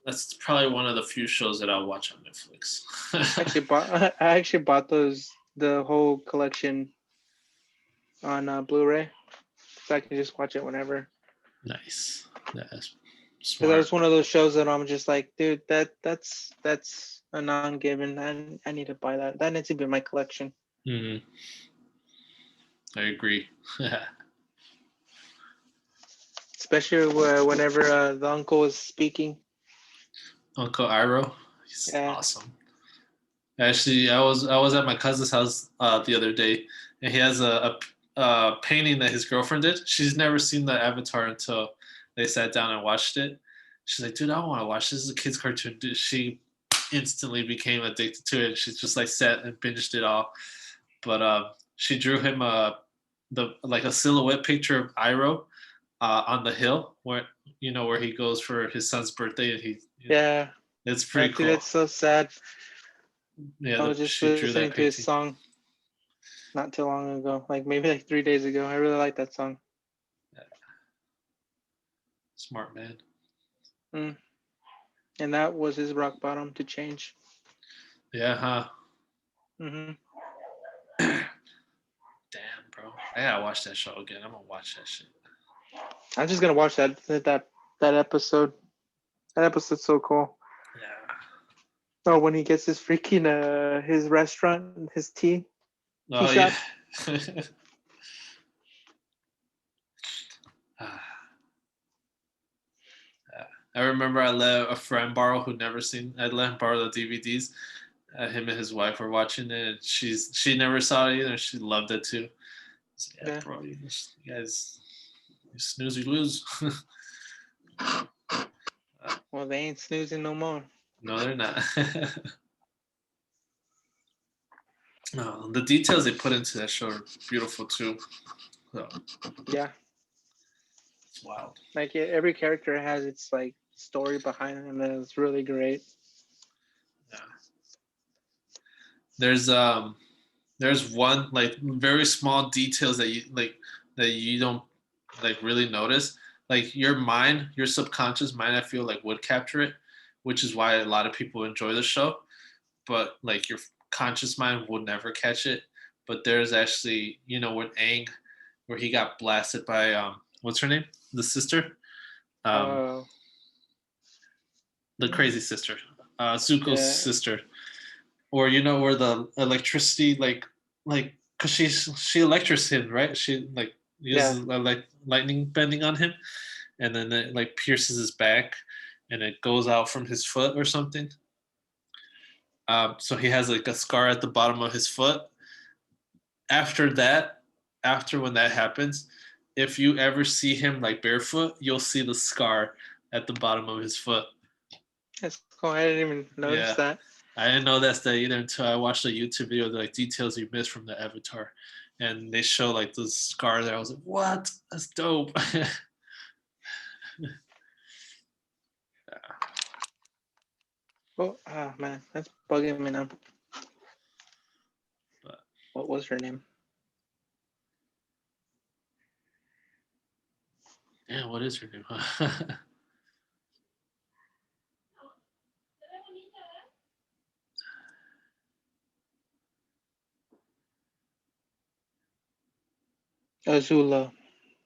[SPEAKER 1] That's probably one of the few shows that I'll watch on Netflix.
[SPEAKER 2] I actually bought the whole collection on Blu-ray, so I can just watch it whenever.
[SPEAKER 1] Nice. That's
[SPEAKER 2] Because that
[SPEAKER 1] smart.
[SPEAKER 2] was one of those shows that I'm just like, dude, that's a non-given. I need to buy that. That needs to be in my collection.
[SPEAKER 1] Mm, I agree.
[SPEAKER 2] Especially whenever the uncle was speaking.
[SPEAKER 1] Uncle Iroh, he's
[SPEAKER 2] Yeah,
[SPEAKER 1] awesome. Actually, I was at my cousin's house the other day, and he has a painting that his girlfriend did. She's never seen the Avatar until they sat down and watched it. She's like, "Dude, I want to watch this. Is a kids' cartoon." Dude, she instantly became addicted to it. She just like sat and binged it all. But she drew him a silhouette picture of Iroh on the hill where he goes for his son's birthday, and
[SPEAKER 2] yeah.
[SPEAKER 1] it's
[SPEAKER 2] That
[SPEAKER 1] pretty
[SPEAKER 2] dude,
[SPEAKER 1] cool.
[SPEAKER 2] that's so sad.
[SPEAKER 1] Yeah,
[SPEAKER 2] I was just
[SPEAKER 1] she drew that
[SPEAKER 2] listening to his
[SPEAKER 1] painting.
[SPEAKER 2] song not too long ago, like maybe like 3 days ago. I really like that song.
[SPEAKER 1] Yeah, smart man.
[SPEAKER 2] Mm. And that was his rock bottom to change.
[SPEAKER 1] Yeah, huh?
[SPEAKER 2] Hmm.
[SPEAKER 1] Damn, bro. I gotta watch that show again. I'm gonna watch that shit.
[SPEAKER 2] I'm just gonna watch that episode. That episode's so cool.
[SPEAKER 1] Yeah.
[SPEAKER 2] Oh, when he gets his freaking his restaurant, his tea
[SPEAKER 1] Oh yeah.
[SPEAKER 2] shop.
[SPEAKER 1] Yeah. I remember I let a friend borrow who never seen. I let him borrow the DVDs. Him and his wife were watching it. And she never saw it either. She loved it too. So, yeah,
[SPEAKER 2] Yeah.
[SPEAKER 1] bro, you guys, you snooze, you lose.
[SPEAKER 2] Well, they ain't snoozing no more.
[SPEAKER 1] No, they're not. No, the details they put into that show are beautiful too. So,
[SPEAKER 2] Yeah.
[SPEAKER 1] Wow.
[SPEAKER 2] Like every character has its like story behind it, and it's really great.
[SPEAKER 1] Yeah. There's one like very small details that you don't like really notice. Like your mind, your subconscious mind, I feel like would capture it, which is why a lot of people enjoy the show. But like your conscious mind would never catch it. But there's actually, when Aang, where he got blasted by what's her name, the sister, um,
[SPEAKER 2] Uh,
[SPEAKER 1] the crazy sister, Zuko's
[SPEAKER 2] yeah,
[SPEAKER 1] sister, or where the electricity like because she electricutes him, right? She like
[SPEAKER 2] yeah.
[SPEAKER 1] uses like lightning bending on him, and then it like pierces his back, and it goes out from his foot or something. So he has like a scar at the bottom of his foot. After that, after when that happens, if you ever see him like barefoot, you'll see the scar at the bottom of his foot.
[SPEAKER 2] That's cool. I didn't even notice
[SPEAKER 1] Yeah.
[SPEAKER 2] that.
[SPEAKER 1] I didn't know that's that either until I watched a YouTube video of like details you missed from the Avatar, and they show like the scar there. I was like, "What? That's dope."
[SPEAKER 2] Oh, man, that's bugging me now.
[SPEAKER 1] But
[SPEAKER 2] What was her name?
[SPEAKER 1] yeah, what is her name?
[SPEAKER 2] Azula.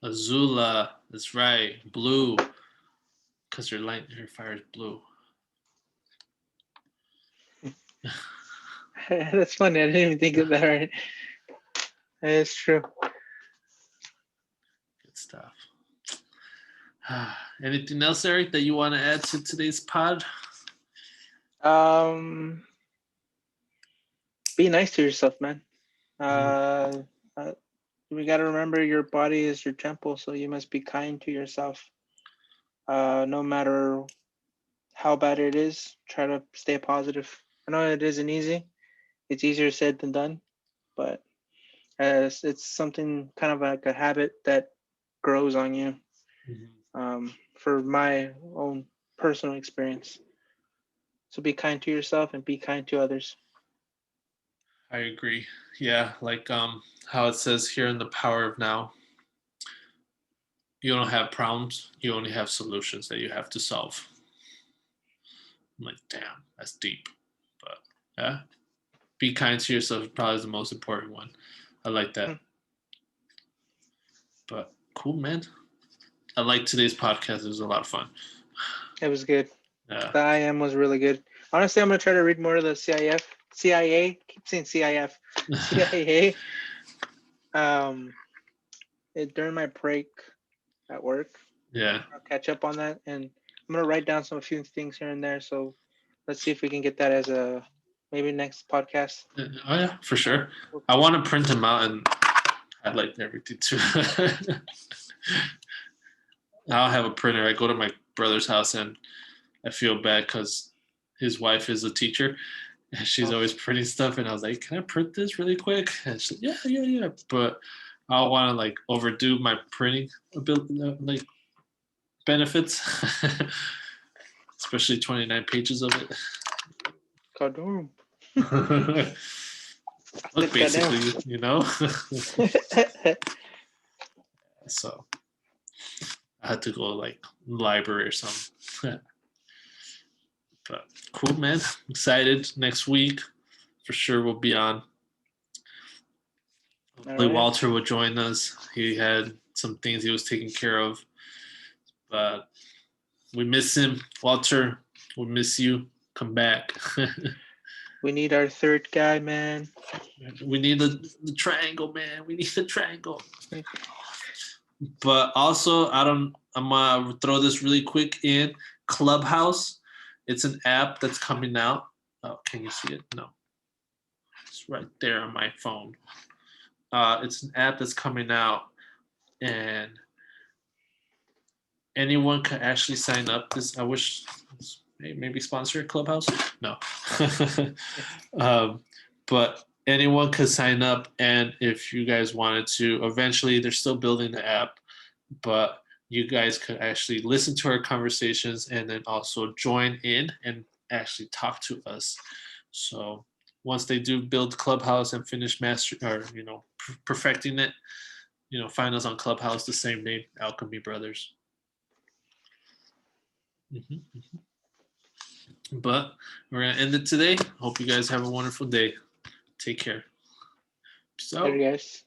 [SPEAKER 1] Azula. That's right. Blue, because her fire is blue.
[SPEAKER 2] That's funny. I didn't even think of that. Right? It's true.
[SPEAKER 1] Good stuff. Anything else, Eric, that you want to add to today's pod?
[SPEAKER 2] Um, be nice to yourself, man.
[SPEAKER 1] Mm-hmm.
[SPEAKER 2] We got to remember your body is your temple, so you must be kind to yourself. No matter how bad it is, try to stay positive. I know it isn't easy. It's easier said than done, but it's something kind of like a habit that grows on you. For my own personal experience. So be kind to yourself and be kind to others.
[SPEAKER 1] I agree. Yeah, like how it says here in the Power of Now, you don't have problems, you only have solutions that you have to solve. I'm like, damn, that's deep. But yeah, be kind to yourself is probably the most important one. I like that. But cool, man. I like today's podcast. It was a lot of fun.
[SPEAKER 2] It was good.
[SPEAKER 1] Yeah.
[SPEAKER 2] The IM was really good. Honestly, I'm gonna try to read more of the CIA. Keep saying CIF, CIA. During my break at work,
[SPEAKER 1] Yeah.
[SPEAKER 2] I'll catch up on that, and I'm gonna write down a few things here and there. So let's see if we can get that as a maybe next podcast.
[SPEAKER 1] Oh yeah, for sure. I want to print them out and highlight everything too. I'll have a printer. I go to my brother's house and I feel bad because his wife is a teacher and she's always printing stuff. And I was like, "Can I print this really quick?" And she's like, "Yeah." But I don't want to like overdo my printing ability, like benefits, especially 29 pages of it.
[SPEAKER 2] Kadoom.
[SPEAKER 1] Look, basically, So I had to go like library or something. But cool, man. Excited. Next week, for sure, we'll be on. Hopefully,
[SPEAKER 2] Right.
[SPEAKER 1] Walter will join us. He had some things he was taking care of, but we miss him. Walter, we miss you. Come back.
[SPEAKER 2] We need our third guy, man.
[SPEAKER 1] We need the triangle, man. We need the triangle. But also, I'm gonna throw this really quick in. Clubhouse. It's an app that's coming out. Oh, can you see it? No. It's right there on my phone. It's an app that's coming out, and anyone can actually sign up. I wish maybe sponsor Clubhouse. No, but anyone could sign up, and if you guys wanted to, eventually they're still building the app, but you guys could actually listen to our conversations and then also join in and actually talk to us. So once they do build Clubhouse and finish master or perfecting it, find us on Clubhouse, the same name, Alchemy Brothers. But we're gonna end it today. Hope you guys have a wonderful day. Take care. Peace out.
[SPEAKER 2] Later, guys.